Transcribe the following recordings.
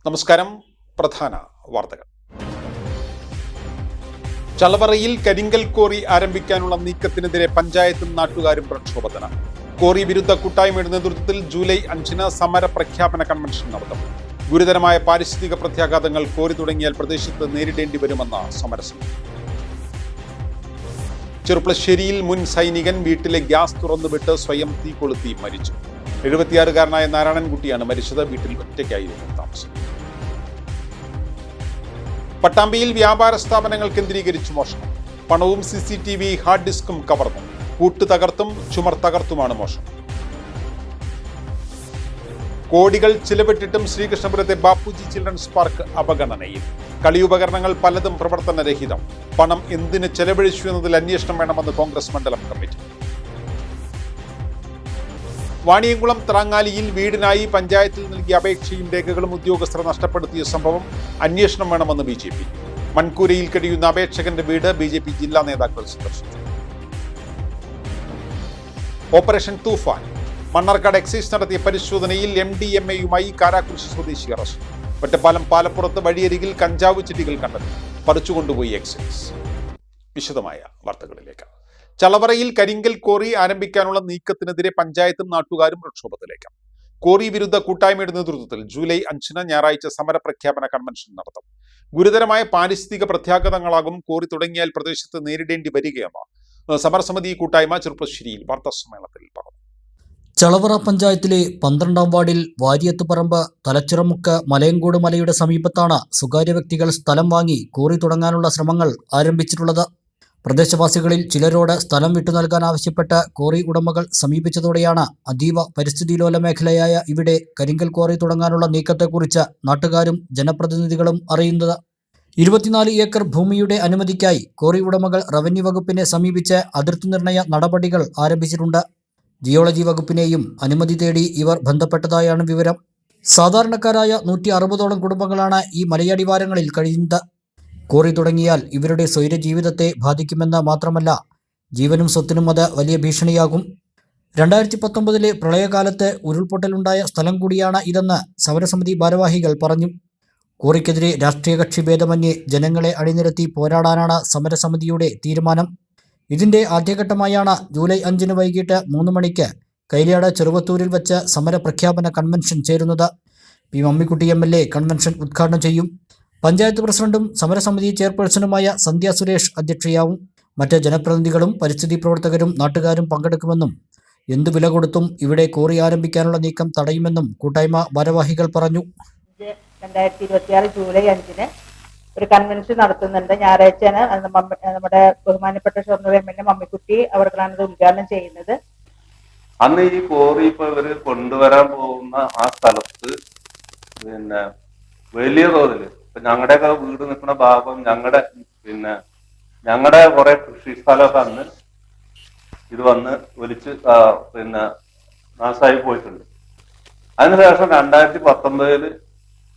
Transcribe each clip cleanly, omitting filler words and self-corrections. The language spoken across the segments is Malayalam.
നമസ്കാരം. പ്രധാന വാർത്തകൾ. ചളവറയിൽ കരിങ്കൽ ക്വാറി ആരംഭിക്കാനുള്ള നീക്കത്തിനെതിരെ പഞ്ചായത്തും നാട്ടുകാരും പ്രക്ഷോഭത്തിന്. ക്വാറി വിരുദ്ധ കൂട്ടായ്മയുടെ നേതൃത്വത്തിൽ ജൂലൈ 5-ന് സമര പ്രഖ്യാപന കൺവെൻഷൻ നടത്തും. ഗുരുതരമായ പാരിസ്ഥിതിക പ്രത്യാഘാതങ്ങൾ ക്വാറി തുടങ്ങിയാൽ പ്രദേശത്ത് നേരിടേണ്ടി വരുമെന്ന് സമരസമിതി. ചെറുപ്പശ്ശേരിയിൽ മുൻ സൈനികൻ വീട്ടിലെ ഗ്യാസ് തുറന്നുവിട്ട് സ്വയം തീ കൊളുത്തി മരിച്ചു. 76-കാരനായ നാരായണൻകുട്ടിയാണ് മരിച്ചത്. വീട്ടിൽ ഒറ്റയ്ക്കായിരുന്നു താമസം. പട്ടാമ്പിയിൽ വ്യാപാര സ്ഥാപനങ്ങൾ കേന്ദ്രീകരിച്ചു മോഷണം. പണവും CCTV ഹാർഡ് ഡിസ്കും കവർന്നു. കൂട്ട് തകർത്തും ചുമർ തകർത്തുമാണ് മോഷണം. കോടികൾ ചിലവിട്ടിട്ടും ശ്രീകൃഷ്ണപുരത്തെ ബാപ്പുജി ചിൽഡ്രൻസ് പാർക്ക് അവഗണനയിൽ. കളിയുപകരണങ്ങൾ പലതും പ്രവർത്തനരഹിതം. പണം എന്തിന് ചെലവഴിച്ചു എന്നതിൽ അന്വേഷണം വേണമെന്ന് കോൺഗ്രസ് മണ്ഡലം കമ്മിറ്റി. വാണിയംകുളം ത്രാങ്ങാലിയിൽ വീടിനായി പഞ്ചായത്തിൽ നൽകിയ അപേക്ഷയും രേഖകളും ഉദ്യോഗസ്ഥർ നഷ്ടപ്പെടുത്തിയ സംഭവം അന്വേഷണം വേണമെന്ന് BJP. മൺകൂരയിൽ കഴിയുന്ന അപേക്ഷകന്റെ വീട് BJP ജില്ലാ നേതാക്കൾ സന്ദർശിച്ചു. ഓപ്പറേഷൻ തൂഫാൻ. മണ്ണാർക്കാട് എക്സൈസ് നടത്തിയ പരിശോധനയിൽ MDMA-യുമായി കാരാക്കുറിശി സ്വദേശി അറസ്റ്റ്. ഒറ്റപ്പാലം പാലപ്പുറത്ത് വഴിയരികിൽ കഞ്ചാവ് ചെടികൾ കണ്ടെത്തി. പറിച്ചുകൊണ്ടുപോയി എക്സൈസ്. വിശദമായ വാർത്തകളിലേക്ക്. ചളവറയിൽ കരിങ്കൽ ക്വാറി ആരംഭിക്കാനുള്ള നീക്കത്തിനെതിരെ പഞ്ചായത്തും നാട്ടുകാരും പ്രക്ഷോഭത്തിലേക്ക്. ക്വാറി വിരുദ്ധ കൂട്ടായ്മയുടെ നേതൃത്വത്തിൽ ജൂലൈ 5-ന് ഞായറാഴ്ച സമര പ്രഖ്യാപന കൺവെൻഷൻ നടത്തും. ഗുരുതരമായ പാരിസ്ഥിതിക പ്രത്യാഘാതങ്ങളാകും ക്വാറി തുടങ്ങിയാൽ പ്രദേശത്ത് നേരിടേണ്ടി വരികയെന്ന് സമരസമിതി കൂട്ടായ്മ ചെറുപ്പശ്ശേരിയിൽ വാർത്താസമ്മേളനത്തിൽ പറഞ്ഞു. ചളവറ പഞ്ചായത്തിലെ 12-ാം വാർഡിൽ വാര്യത്തുപറമ്പ് തലച്ചിറമുക്ക് മലയങ്കോട് മലയുടെ സമീപത്താണ് സ്വകാര്യ വ്യക്തികൾ സ്ഥലം വാങ്ങി ക്വാറി തുടങ്ങാനുള്ള ശ്രമങ്ങൾ ആരംഭിച്ചിട്ടുള്ളത്. പ്രദേശവാസികളിൽ ചിലരോട് സ്ഥലം വിട്ടു നൽകാൻ ആവശ്യപ്പെട്ട് ക്വാറി ഉടമകൾ സമീപിച്ചതോടെയാണ് അതീവ പരിസ്ഥിതിലോല മേഖലയായ ഇവിടെ കരിങ്കൽ ക്വാറി തുടങ്ങാനുള്ള നീക്കത്തെക്കുറിച്ച് നാട്ടുകാരും ജനപ്രതിനിധികളും അറിയുന്നത്. 24 ഏക്കർ ഭൂമിയുടെ അനുമതിക്കായി ക്വാറി ഉടമകൾ റവന്യൂ വകുപ്പിനെ സമീപിച്ച് അതിർത്തി നിർണയ നടപടികൾ ആരംഭിച്ചിട്ടുണ്ട്. ജിയോളജി വകുപ്പിനെയും അനുമതി തേടി ഇവർ ബന്ധപ്പെട്ടതായാണ് വിവരം. സാധാരണക്കാരായ 160ഓളം കുടുംബങ്ങളാണ് ഈ മലയടിവാരങ്ങളിൽ കഴിയുന്നത്. ക്വാറി തുടങ്ങിയാൽ ഇവരുടെ സ്വൈര ജീവിതത്തെ ബാധിക്കുമെന്ന് മാത്രമല്ല, ജീവനും സ്വത്തിനും അത് വലിയ ഭീഷണിയാകും. 2019 പ്രളയകാലത്ത് ഉരുൾപൊട്ടലുണ്ടായ സ്ഥലം കൂടിയാണ് ഇതെന്ന് സമരസമിതി ഭാരവാഹികൾ പറഞ്ഞു. ക്വാറിക്കെതിരെ രാഷ്ട്രീയ കക്ഷി ഭേദമന്യേ ജനങ്ങളെ അണിനിരത്തി പോരാടാനാണ് സമരസമിതിയുടെ തീരുമാനം. ഇതിന്റെ ആദ്യഘട്ടമായാണ് ജൂലൈ 5-ന് വൈകിട്ട് 3 മണിക്ക് കൈലിയാട് ചെറുവത്തൂരിൽ വെച്ച് സമര പ്രഖ്യാപന കൺവെൻഷൻ ചേരുന്നത്. പി മമ്മിക്കുട്ടി MLA കൺവെൻഷൻ ഉദ്ഘാടനം ചെയ്യും. പഞ്ചായത്ത് പ്രസിഡന്റും സമരസമിതി ചെയർപേഴ്സണുമായ സന്ധ്യ സുരേഷ് അധ്യക്ഷയാവും. മറ്റ് ജനപ്രതിനിധികളും പരിസ്ഥിതി പ്രവർത്തകരും നാട്ടുകാരും പങ്കെടുക്കുമെന്നും എന്തു വില കൊടുത്തും ഇവിടെ ക്വാറി ആരംഭിക്കാനുള്ള നീക്കം തടയുമെന്നും കൂട്ടായ്മ ഭാരവാഹികൾ പറഞ്ഞു. 2026 ജൂലൈ 5-ന് ഒരു കൺവെൻഷൻ നടത്തുന്നുണ്ട്. ഞായറാഴ്ചയാണ് നമ്മുടെ ബഹുമാനപ്പെട്ട ഷൊർണൂർ MLA മമ്മിക്കുട്ടി അവർക്കാണ് ഇത് ഉദ്ഘാടനം ചെയ്യുന്നത്. അന്ന് ഈ ക്വാറി ഇപ്പൊ ഇവര് കൊണ്ടുവരാൻ പോകുന്ന ആ സ്ഥലത്ത് വലിയ തോതില് ഇപ്പൊ ഞങ്ങളുടെയൊക്കെ വീട് നിൽക്കുന്ന ഭാഗം ഞങ്ങളുടെ കുറെ കൃഷി സ്ഥലമൊക്കെ അന്ന് ഇത് വന്ന് ഒലിച്ച് നാശമായി പോയിട്ടുണ്ട്. അതിനുശേഷം 2019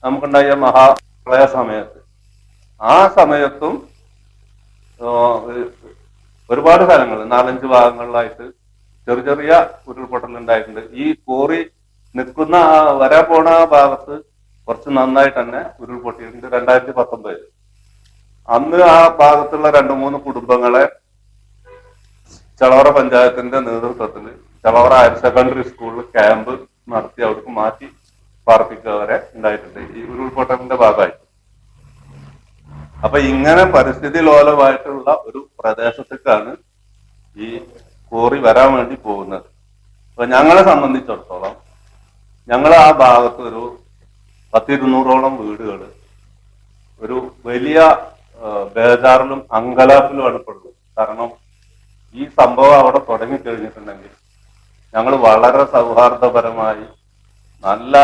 നമുക്കുണ്ടായ മഹാപ്രളയ സമയത്ത് ആ സമയത്തും ഒരുപാട് സ്ഥലങ്ങൾ 4-5 ഭാഗങ്ങളിലായിട്ട് ചെറിയ ഉരുൾപൊട്ടൽ ഉണ്ടായിട്ടുണ്ട്. ഈ ക്വാറി നിൽക്കുന്ന വരാൻ പോണ ഭാഗത്ത് കുറച്ച് നന്നായിട്ട് തന്നെ ഉരുൾപൊട്ടിയിട്ടുണ്ട്. 2019 അന്ന് ആ ഭാഗത്തുള്ള 2-3 കുടുംബങ്ങളെ ചളവറ പഞ്ചായത്തിന്റെ നേതൃത്വത്തിൽ ചളവറ ഹയർ സെക്കൻഡറി സ്കൂളിൽ ക്യാമ്പ് നടത്തി അവർക്ക് മാറ്റി പാർപ്പിക്കുക വരെ ഉണ്ടായിട്ടുണ്ട് ഈ ഉരുൾപൊട്ടലിന്റെ ഭാഗമായി. അപ്പൊ ഇങ്ങനെ പരിസ്ഥിതി ലോലമായിട്ടുള്ള ഒരു പ്രദേശത്തേക്കാണ് ഈ ക്വാറി വരാൻ വേണ്ടി പോകുന്നത്. അപ്പൊ ഞങ്ങളെ സംബന്ധിച്ചിടത്തോളം ഞങ്ങൾ ആ ഭാഗത്ത് ഒരു 10-200ഓളം വീടുകൾ ഒരു വലിയ ബേജാറിലും അങ്കലാപ്പിലുമാണ് പെടുന്നത്. കാരണം ഈ സംഭവം അവിടെ തുടങ്ങിക്കഴിഞ്ഞിട്ടുണ്ടെങ്കിൽ ഞങ്ങൾ വളരെ സൗഹാർദ്ദപരമായി നല്ല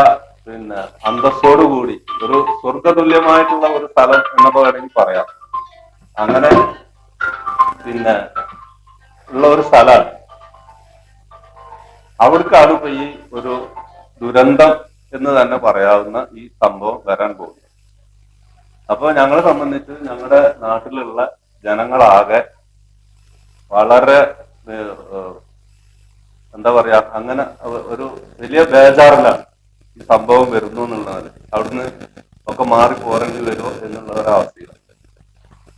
അന്തസ്സോടുകൂടി ഒരു സ്വർഗതുല്യമായിട്ടുള്ള ഒരു സ്ഥലം എന്നൊക്കെ വേണമെങ്കിൽ പറയാം. അങ്ങനെ ഉള്ള ഒരു സ്ഥലമാണ്. അവർക്കാണ് ഇപ്പൊ ഈ ഒരു ദുരന്തം എന്ന് തന്നെ പറയാവുന്ന ഈ സംഭവം വരാൻ പോകുന്നത്. അപ്പൊ ഞങ്ങളെ സംബന്ധിച്ച് ഞങ്ങളുടെ നാട്ടിലുള്ള ജനങ്ങളാകെ വളരെ എന്താ പറയാ അങ്ങനെ ഒരു വലിയ ബേജാറിലാണ് ഈ സംഭവം വരുന്നു എന്നുള്ളതാണ്. അവിടുന്ന് ഒക്കെ മാറി പോരേണ്ടി വരുമോ എന്നുള്ള ഒരവസ്ഥയിലാണ്.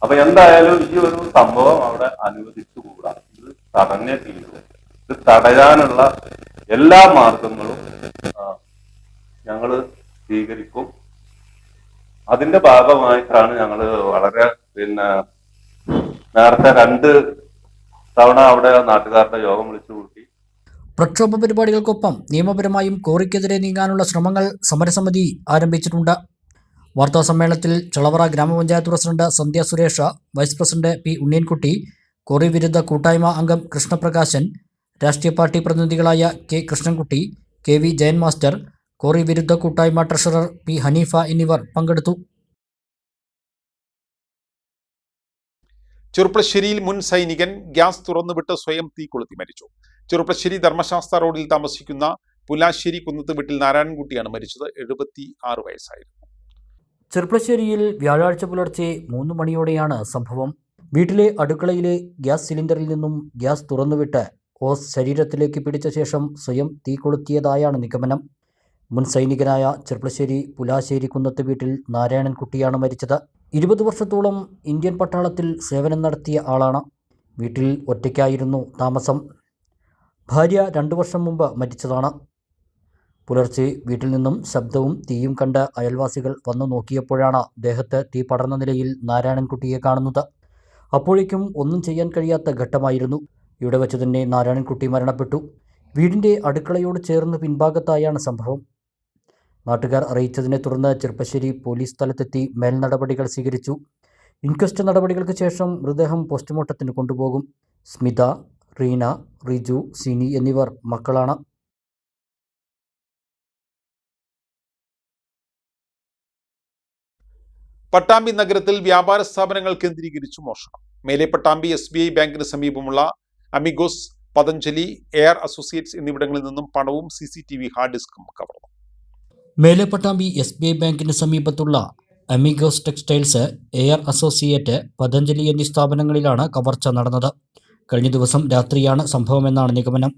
അപ്പൊ എന്തായാലും ഈ ഒരു സംഭവം അവിടെ അനുവദിച്ചുകൂടാ. ഇത് തടഞ്ഞേ തീരും. ഇത് തടയാനുള്ള എല്ലാ മാർഗങ്ങളും ഞങ്ങൾ സ്വീകരിക്കും. അതിന്റെ ഭാഗമായിട്ടാണ് ഞങ്ങൾ വളരെ നേരത്തെ 2 തവണ അവിടെ നാട്ടുകാരുടെ യോഗം വിളിച്ചു കൂട്ടി. പ്രക്ഷോഭ പരിപാടികൾക്കൊപ്പം നിയമപരമായും ക്വാറിക്കെതിരെ നീങ്ങാനുള്ള ശ്രമങ്ങൾ സമരസമിതി ആരംഭിച്ചിട്ടുണ്ട്. വാർത്താസമ്മേളനത്തിൽ ചളവറ ഗ്രാമപഞ്ചായത്ത് president Sandhya Suresh, vice president P Unniyankutty, quarry വിരുദ്ധ കൂട്ടായ്മ അംഗം കൃഷ്ണപ്രകാശൻ, രാഷ്ട്രീയ പാർട്ടി പ്രതിനിധികളായ K Krishnankutty, K V Jayan master, quarry വിരുദ്ധ കൂട്ടായ്മ ട്രഷറർ പി ഹനീഫ എന്നിവർ പങ്കെടുത്തു. ചെറുപ്പശ്ശേരിയിൽ മുൻ സൈനികൻ ഗ്യാസ് തുറന്നുവിട്ട് സ്വയം തീ കൊളുത്തി മരിച്ചു. ചെറുപ്പശ്ശേരി ധർമ്മശാസ്ത്ര റോഡിൽ താമസിക്കുന്ന പുലാശ്ശേരി കുന്നത്ത് വീട്ടിൽ നാരായണൻകുട്ടിയാണ് മരിച്ചത്. 76 വയസ്സായിരുന്നു. ചെറുപ്പശ്ശേരിയിൽ വ്യാഴാഴ്ച പുലർച്ചെ 3 മണിയോടെയാണ് സംഭവം. വീട്ടിലെ അടുക്കളയിലെ ഗ്യാസ് സിലിണ്ടറിൽ നിന്നും ഗ്യാസ് തുറന്നുവിട്ട് ഓസ് ശരീരത്തിലേക്ക് പിടിച്ച ശേഷം സ്വയം തീ കൊളുത്തിയതായാണ് നിഗമനം. മുൻ സൈനികനായ ചെറുപ്പശ്ശേരി പുലാശ്ശേരി കുന്നത്ത് വീട്ടിൽ നാരായണൻകുട്ടിയാണ് മരിച്ചത്. 20 വർഷത്തോളം ഇന്ത്യൻ പട്ടാളത്തിൽ സേവനം നടത്തിയ ആളാണ്. വീട്ടിൽ ഒറ്റയ്ക്കായിരുന്നു താമസം. ഭാര്യ 2 വർഷം മുമ്പ് മരിച്ചതാണ്. പുലർച്ചെ വീട്ടിൽ നിന്നും ശബ്ദവും തീയും കണ്ട് അയൽവാസികൾ വന്നു നോക്കിയപ്പോഴാണ് ദേഹത്ത് തീ പടർന്ന നിലയിൽ നാരായണൻകുട്ടിയെ കാണുന്നത്. അപ്പോഴേക്കും ഒന്നും ചെയ്യാൻ കഴിയാത്ത ഘട്ടമായിരുന്നു. ഇവിടെ വച്ച് തന്നെ നാരായണൻകുട്ടി മരണപ്പെട്ടു. വീടിൻ്റെ അടുക്കളയോട് ചേർന്ന് പിൻഭാഗത്തായാണ് സംഭവം. നാട്ടുകാർ അറിയിച്ചതിനെ തുടർന്ന് ചെറുപ്പശ്ശേരി പോലീസ് സ്ഥലത്തെത്തി മേൽനടപടികൾ സ്വീകരിച്ചു. ഇൻക്വസ്റ്റ് നടപടികൾക്ക് ശേഷം മൃതദേഹം പോസ്റ്റ്മോർട്ടത്തിന് കൊണ്ടുപോകും. സ്മിത, റീന, റിജു, സിനി എന്നിവർ മക്കളാണ്. പട്ടാമ്പി നഗരത്തിൽ വ്യാപാര സ്ഥാപനങ്ങൾ കേന്ദ്രീകരിച്ചു മോഷണം. മേലെ പട്ടാമ്പി SBI ബാങ്കിന് സമീപമുള്ള അമിഗോസ്, പതഞ്ജലി, എയർ അസോസിയേറ്റ്സ് എന്നിവിടങ്ങളിൽ നിന്നും പണവും CCTV ഹാർഡ് ഡിസ്കും കവർന്നു. മേലെ പട്ടാമ്പി SBI ബാങ്കിന് സമീപത്തുള്ള amigos textiles, air associate, Patanjali എന്നീ സ്ഥാപനങ്ങളിലാണ് കവർച്ച നടന്നത്. കഴിഞ്ഞ ദിവസം രാത്രിയാണ് സംഭവമെന്നാണ് നിഗമനം.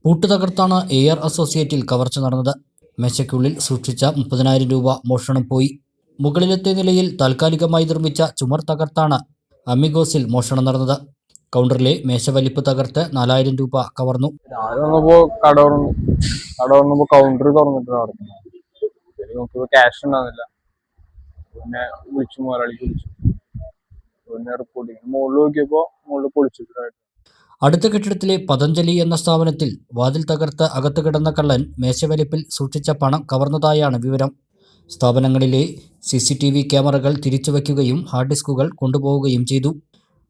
പൂട്ട് തകർത്താണ് എയർ അസോസിയേറ്റിൽ കവർച്ച നടന്നത്. മേശയ്ക്കുള്ളിൽ സൂക്ഷിച്ച 30,000 രൂപ മോഷണം പോയി. മുകളിലത്തെ നിലയിൽ താൽക്കാലികമായി നിർമ്മിച്ച ചുമർ തകർത്താണ് അമിഗോസിൽ മോഷണം നടന്നത്. കൗണ്ടറിലെ മേശവലിപ്പ് തകർത്ത് 4,000 രൂപ കവർന്നു. കൗണ്ടർ തുറന്നിട്ട് നോക്കിയപ്പോ ക്യാഷ് ഉണ്ടാകുന്നില്ല. പിന്നെ വിളിച്ചു, മുതലാളിക്ക് വിളിച്ചു. പിന്നെ റിപ്പോർട്ട് മുകളിൽ നോക്കിയപ്പോ മുകളിൽ പൊളിച്ചിട്ടായിട്ട്. അടുത്ത കെട്ടിടത്തിലെ പതഞ്ജലി എന്ന സ്ഥാപനത്തിൽ വാതിൽ തകർത്ത് അകത്ത് കിടന്ന കള്ളൻ മേശവലിപ്പിൽ സൂക്ഷിച്ച പണം കവർന്നതായാണ് വിവരം. സ്ഥാപനങ്ങളിലെ CCTV ക്യാമറകൾ തിരിച്ചുവയ്ക്കുകയും ഹാർഡ് ഡിസ്കുകൾ കൊണ്ടുപോവുകയും ചെയ്തു.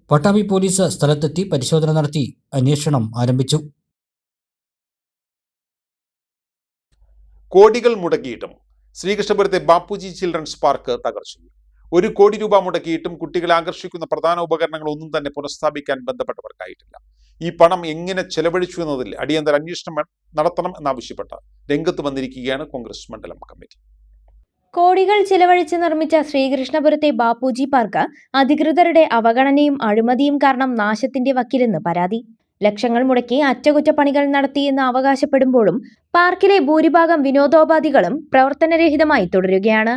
പട്ടാമ്പി പോലീസ് സ്ഥലത്തെത്തി പരിശോധന നടത്തി അന്വേഷണം ആരംഭിച്ചു. കോടികൾ മുടക്കിയിട്ടും ശ്രീകൃഷ്ണപുരത്തെ ബാപ്പുജി ചിൽഡ്രൻസ് പാർക്ക് തകർച്ചയിൽ. 1 കോടി രൂപ മുടക്കിയിട്ടും കുട്ടികളെ ആകർഷിക്കുന്ന പ്രധാന ഉപകരണങ്ങൾ ഒന്നും തന്നെ പുനഃസ്ഥാപിക്കാൻ ബന്ധപ്പെട്ടവർക്കായിട്ടില്ല. ഈ പണം എങ്ങനെ ചെലവഴിച്ചു എന്നതിൽ അടിയന്തര അന്വേഷണം നടത്തണം എന്നാവശ്യപ്പെട്ട് രംഗത്ത് വന്നിരിക്കുകയാണ് കോൺഗ്രസ് മണ്ഡലം കമ്മിറ്റി. കോടികൾ ചിലവഴിച്ച് നിർമ്മിച്ച ശ്രീകൃഷ്ണപുരത്തെ ബാപ്പുജി പാർക്ക് അധികൃതരുടെ അവഗണനയും അഴിമതിയും കാരണം നാശത്തിന്റെ വക്കിലെന്ന് പരാതി. ലക്ഷങ്ങൾ മുടക്കി അറ്റകുറ്റപ്പണികൾ നടത്തിയെന്ന് അവകാശപ്പെടുമ്പോഴും പാർക്കിലെ ഭൂരിഭാഗം വിനോദോപാധികളും പ്രവർത്തനരഹിതമായി തുടരുകയാണ്.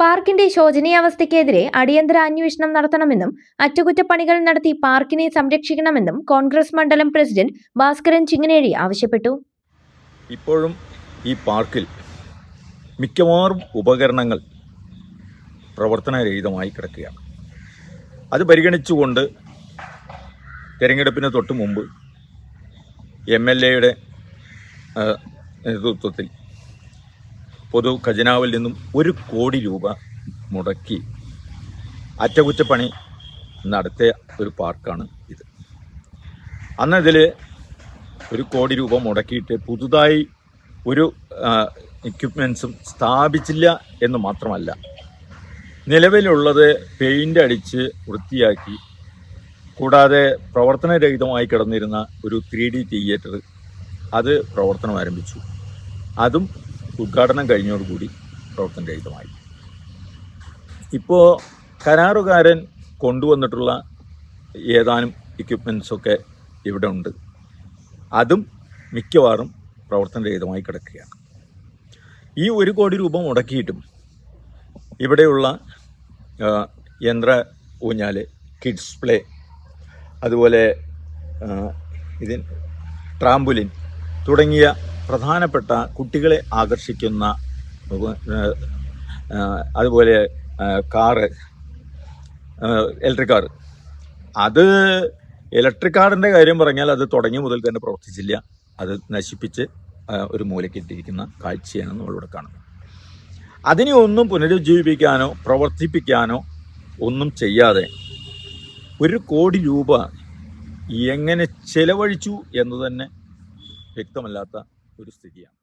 പാർക്കിന്റെ ശോചനീയാവസ്ഥയ്ക്കെതിരെ അടിയന്തര അന്വേഷണം നടത്തണമെന്നും അറ്റകുറ്റപ്പണികൾ നടത്തി പാർക്കിനെ സംരക്ഷിക്കണമെന്നും കോൺഗ്രസ് മണ്ഡലം പ്രസിഡന്റ് ഭാസ്കരൻ ചിങ്ങനേഴി ആവശ്യപ്പെട്ടു. ഇപ്പോഴും ഈ പാർക്കിൽ മിക്കവാറും ഉപകരണങ്ങൾ പ്രവർത്തനരഹിതമായി കിടക്കുകയാണ്. അത് പരിഗണിച്ചുകൊണ്ട് തെരഞ്ഞെടുപ്പിന് തൊട്ട് മുമ്പ് MLAയുടെ നേതൃത്വത്തിൽ പൊതു ഖജനാവിൽ നിന്നും 1 കോടി രൂപ മുടക്കി അറ്റകുറ്റപ്പണി നടത്തിയ ഒരു പാർക്കാണ് ഇത്. അന്ന് ഇതിൽ 1 കോടി രൂപ മുടക്കിയിട്ട് പുതുതായി ഒരു എക്യുപ്മെൻസും സ്ഥാപിച്ചില്ല എന്ന് മാത്രമല്ല, നിലവിലുള്ളത് പെയിൻ്റ് അടിച്ച് വൃത്തിയാക്കി, കൂടാതെ പ്രവർത്തനരഹിതമായി കിടന്നിരുന്ന ഒരു 3D തിയേറ്റർ അത് പ്രവർത്തനം ആരംഭിച്ചു. അതും ഉദ്ഘാടനം കഴിഞ്ഞതോടുകൂടി പ്രവർത്തനരഹിതമായി. ഇപ്പോൾ കരാറുകാരൻ കൊണ്ടുവന്നിട്ടുള്ള ഏതാനും എക്യുപ്മെൻസൊക്കെ ഇവിടെ ഉണ്ട്. അതും മിക്കവാറും പ്രവർത്തനരഹിതമായി കിടക്കുകയാണ്. ഈ 1 കോടി രൂപ മുടക്കിയിട്ടും ഇവിടെയുള്ള യന്ത്ര ഊഞ്ഞാല്, കിഡ്സ് പ്ലേ, അതുപോലെ ട്രാംബുലിൻ തുടങ്ങിയ പ്രധാനപ്പെട്ട കുട്ടികളെ ആകർഷിക്കുന്ന, അതുപോലെ കാറ്, ഇലക്ട്രിക് കാറ്. അത് ഇലക്ട്രിക് കാറിൻ്റെ കാര്യം പറഞ്ഞാൽ അത് തുടങ്ങിയ മുതൽ തന്നെ പ്രവർത്തിച്ചില്ല. അത് നശിപ്പിച്ച് ഒരു മൂലക്കിട്ടിരിക്കുന്ന കാഴ്ചയാണ് നമ്മളിവിടെ കാണുന്നത്. അതിനെ ഒന്നും പുനരുജ്ജീവിപ്പിക്കാനോ പ്രവർത്തിപ്പിക്കാനോ ഒന്നും ചെയ്യാതെ 1 കോടി രൂപ എങ്ങനെ ചെലവഴിച്ചു എന്ന് തന്നെ വ്യക്തമല്ലാത്ത ഒരു സ്ഥിതിയാണ്.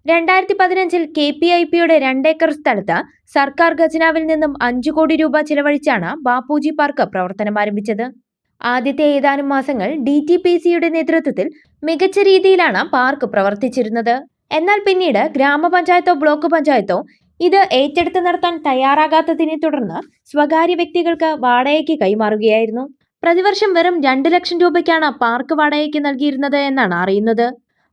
2015-ൽ KPIPയുടെ 2 ഏക്കർ സ്ഥലത്ത് സർക്കാർ ഖജനാവിൽ നിന്നും 5 കോടി രൂപ ചിലവഴിച്ചാണ് ബാപ്പുജി പാർക്ക് പ്രവർത്തനം ആരംഭിച്ചത്. ആദ്യത്തെ ഏതാനും മാസങ്ങൾ DTPCയുടെ നേതൃത്വത്തിൽ മികച്ച രീതിയിലാണ് പാർക്ക് പ്രവർത്തിച്ചിരുന്നത്. എന്നാൽ പിന്നീട് ഗ്രാമപഞ്ചായത്തോ ബ്ലോക്ക് പഞ്ചായത്തോ ഇത് ഏറ്റെടുത്ത് നടത്താൻ തയ്യാറാകാത്തതിനെ തുടർന്ന് സ്വകാര്യ വ്യക്തികൾക്ക് വാടകയ്ക്ക് കൈമാറുകയായിരുന്നു. പ്രതിവർഷം വെറും 2 ലക്ഷം രൂപയ്ക്കാണ് പാർക്ക് വാടകയ്ക്ക് നൽകിയിരുന്നത് എന്നാണ് അറിയുന്നത്.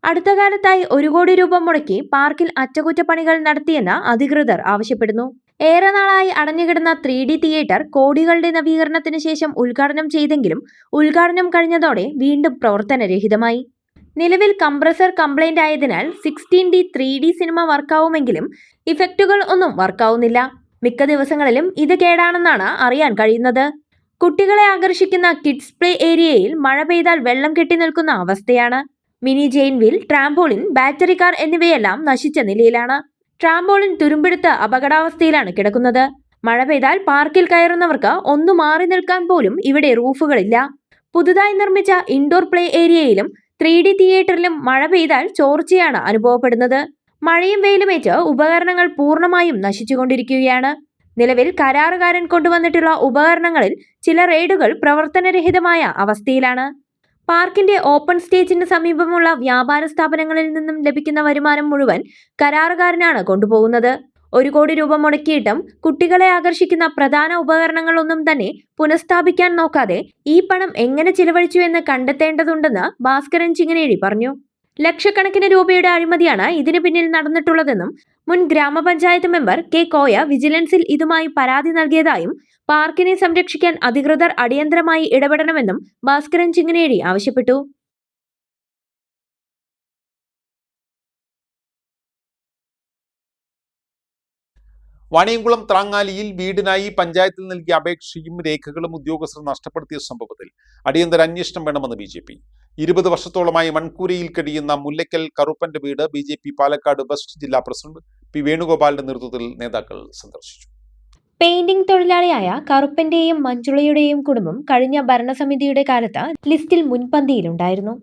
അടുത്ത കാലത്തായി 1 കോടി രൂപ മുടക്കി പാർക്കിൽ അറ്റകുറ്റപ്പണികൾ നടത്തിയെന്ന് അധികൃതർ ആവശ്യപ്പെടുന്നു. ഏറെ നാളായി അടഞ്ഞുകിടന്ന 3D തിയേറ്റർ കോടികളുടെ നവീകരണത്തിന് ശേഷം ഉദ്ഘാടനം ചെയ്തെങ്കിലും ഉദ്ഘാടനം കഴിഞ്ഞതോടെ വീണ്ടും പ്രവർത്തനരഹിതമായി. നിലവിൽ കംപ്രസർ കംപ്ലൈന്റ് ആയതിനാൽ 16D 3D സിനിമ വർക്കാവുമെങ്കിലും ഇഫക്റ്റുകൾ ഒന്നും വർക്കാവുന്നില്ല. മിക്ക ദിവസങ്ങളിലും ഇത് കേടാണെന്നാണ് അറിയാൻ കഴിയുന്നത്. കുട്ടികളെ ആകർഷിക്കുന്ന കിഡ്സ് പ്ലേ ഏരിയയിൽ മഴ പെയ്താൽ വെള്ളം കെട്ടി നിൽക്കുന്ന അവസ്ഥയാണ്. Mini giant wheel, trampoline, battery car എന്നിവയെല്ലാം നശിച്ച നിലയിലാണ്. ട്രാംപോളിൻ തുരുമ്പെടുത്ത് അപകടാവസ്ഥയിലാണ് കിടക്കുന്നത്. മഴ പെയ്താൽ പാർക്കിൽ കയറുന്നവർക്ക് ഒന്ന് മാറി നിൽക്കാൻ പോലും ഇവിടെ റൂഫുകളില്ല. പുതുതായി നിർമ്മിച്ച ഇൻഡോർ പ്ലേ ഏരിയയിലും 3D തിയേറ്ററിലും മഴ പെയ്താൽ ചോർച്ചയാണ് അനുഭവപ്പെടുന്നത്. മഴയും വെയിലുമേറ്റ് ഉപകരണങ്ങൾ പൂർണ്ണമായും നശിച്ചുകൊണ്ടിരിക്കുകയാണ്. നിലവിൽ കരാറുകാരൻ കൊണ്ടുവന്നിട്ടുള്ള ഉപകരണങ്ങളിൽ ചില റെയ്ഡുകൾ പ്രവർത്തനരഹിതമായ അവസ്ഥയിലാണ്. പാർക്കിന്റെ ഓപ്പൺ സ്റ്റേജിന് സമീപമുള്ള വ്യാപാര സ്ഥാപനങ്ങളിൽ നിന്നും ലഭിക്കുന്ന വരുമാനം മുഴുവൻ കരാറുകാരനാണ് കൊണ്ടുപോകുന്നത്. 1 കോടി രൂപ മുടക്കിയിട്ടും കുട്ടികളെ ആകർഷിക്കുന്ന പ്രധാന ഉപകരണങ്ങളൊന്നും തന്നെ പുനഃസ്ഥാപിക്കാൻ നോക്കാതെ ഈ പണം എങ്ങനെ ചിലവഴിച്ചു എന്ന് കണ്ടെത്തേണ്ടതുണ്ടെന്ന് ഭാസ്കരൻ ചിങ്ങനേഴി പറഞ്ഞു. ലക്ഷക്കണക്കിന് രൂപയുടെ അഴിമതിയാണ് ഇതിന് പിന്നിൽ നടന്നിട്ടുള്ളതെന്നും മുൻ ഗ്രാമപഞ്ചായത്ത് മെമ്പർ കെ കോയ വിജിലൻസിൽ ഇതുമായി പരാതി നൽകിയതായും പാർക്കിനെ സംരക്ഷിക്കാൻ അധികൃതർ അടിയന്തരമായി ഇടപെടണമെന്നും ഭാസ്കരൻ ചിങ്ങനേഴി ആവശ്യപ്പെട്ടു. വാണിയംകുളം ത്രാങ്ങാലിയിൽ വീടിനായി പഞ്ചായത്തിൽ നൽകിയ അപേക്ഷയും രേഖകളും ഉദ്യോഗസ്ഥർ നഷ്ടപ്പെടുത്തിയ സംഭവത്തിൽ അടിയന്തര അന്വേഷണം വേണമെന്ന് BJP. 20 വർഷത്തോളമായി മൺകൂരയിൽ കഴിയുന്ന മുല്ലയ്ക്കൽ കറുപ്പന്റെ വീട് BJP പാലക്കാട് വെസ്റ്റ് ജില്ലാ പ്രസിഡന്റ് P. വേണുഗോപാലിന്റെ നേതൃത്വത്തിൽ നേതാക്കൾ സന്ദർശിച്ചു. പെയിന്റിംഗ് തൊഴിലാളിയായ കറുപ്പന്റെയും മഞ്ജുളയുടെയും കുടുംബം കഴിഞ്ഞ ഭരണസമിതിയുടെ കാലത്ത് ലിസ്റ്റിൽ മുൻപന്തിയിലുണ്ടായിരുന്നു.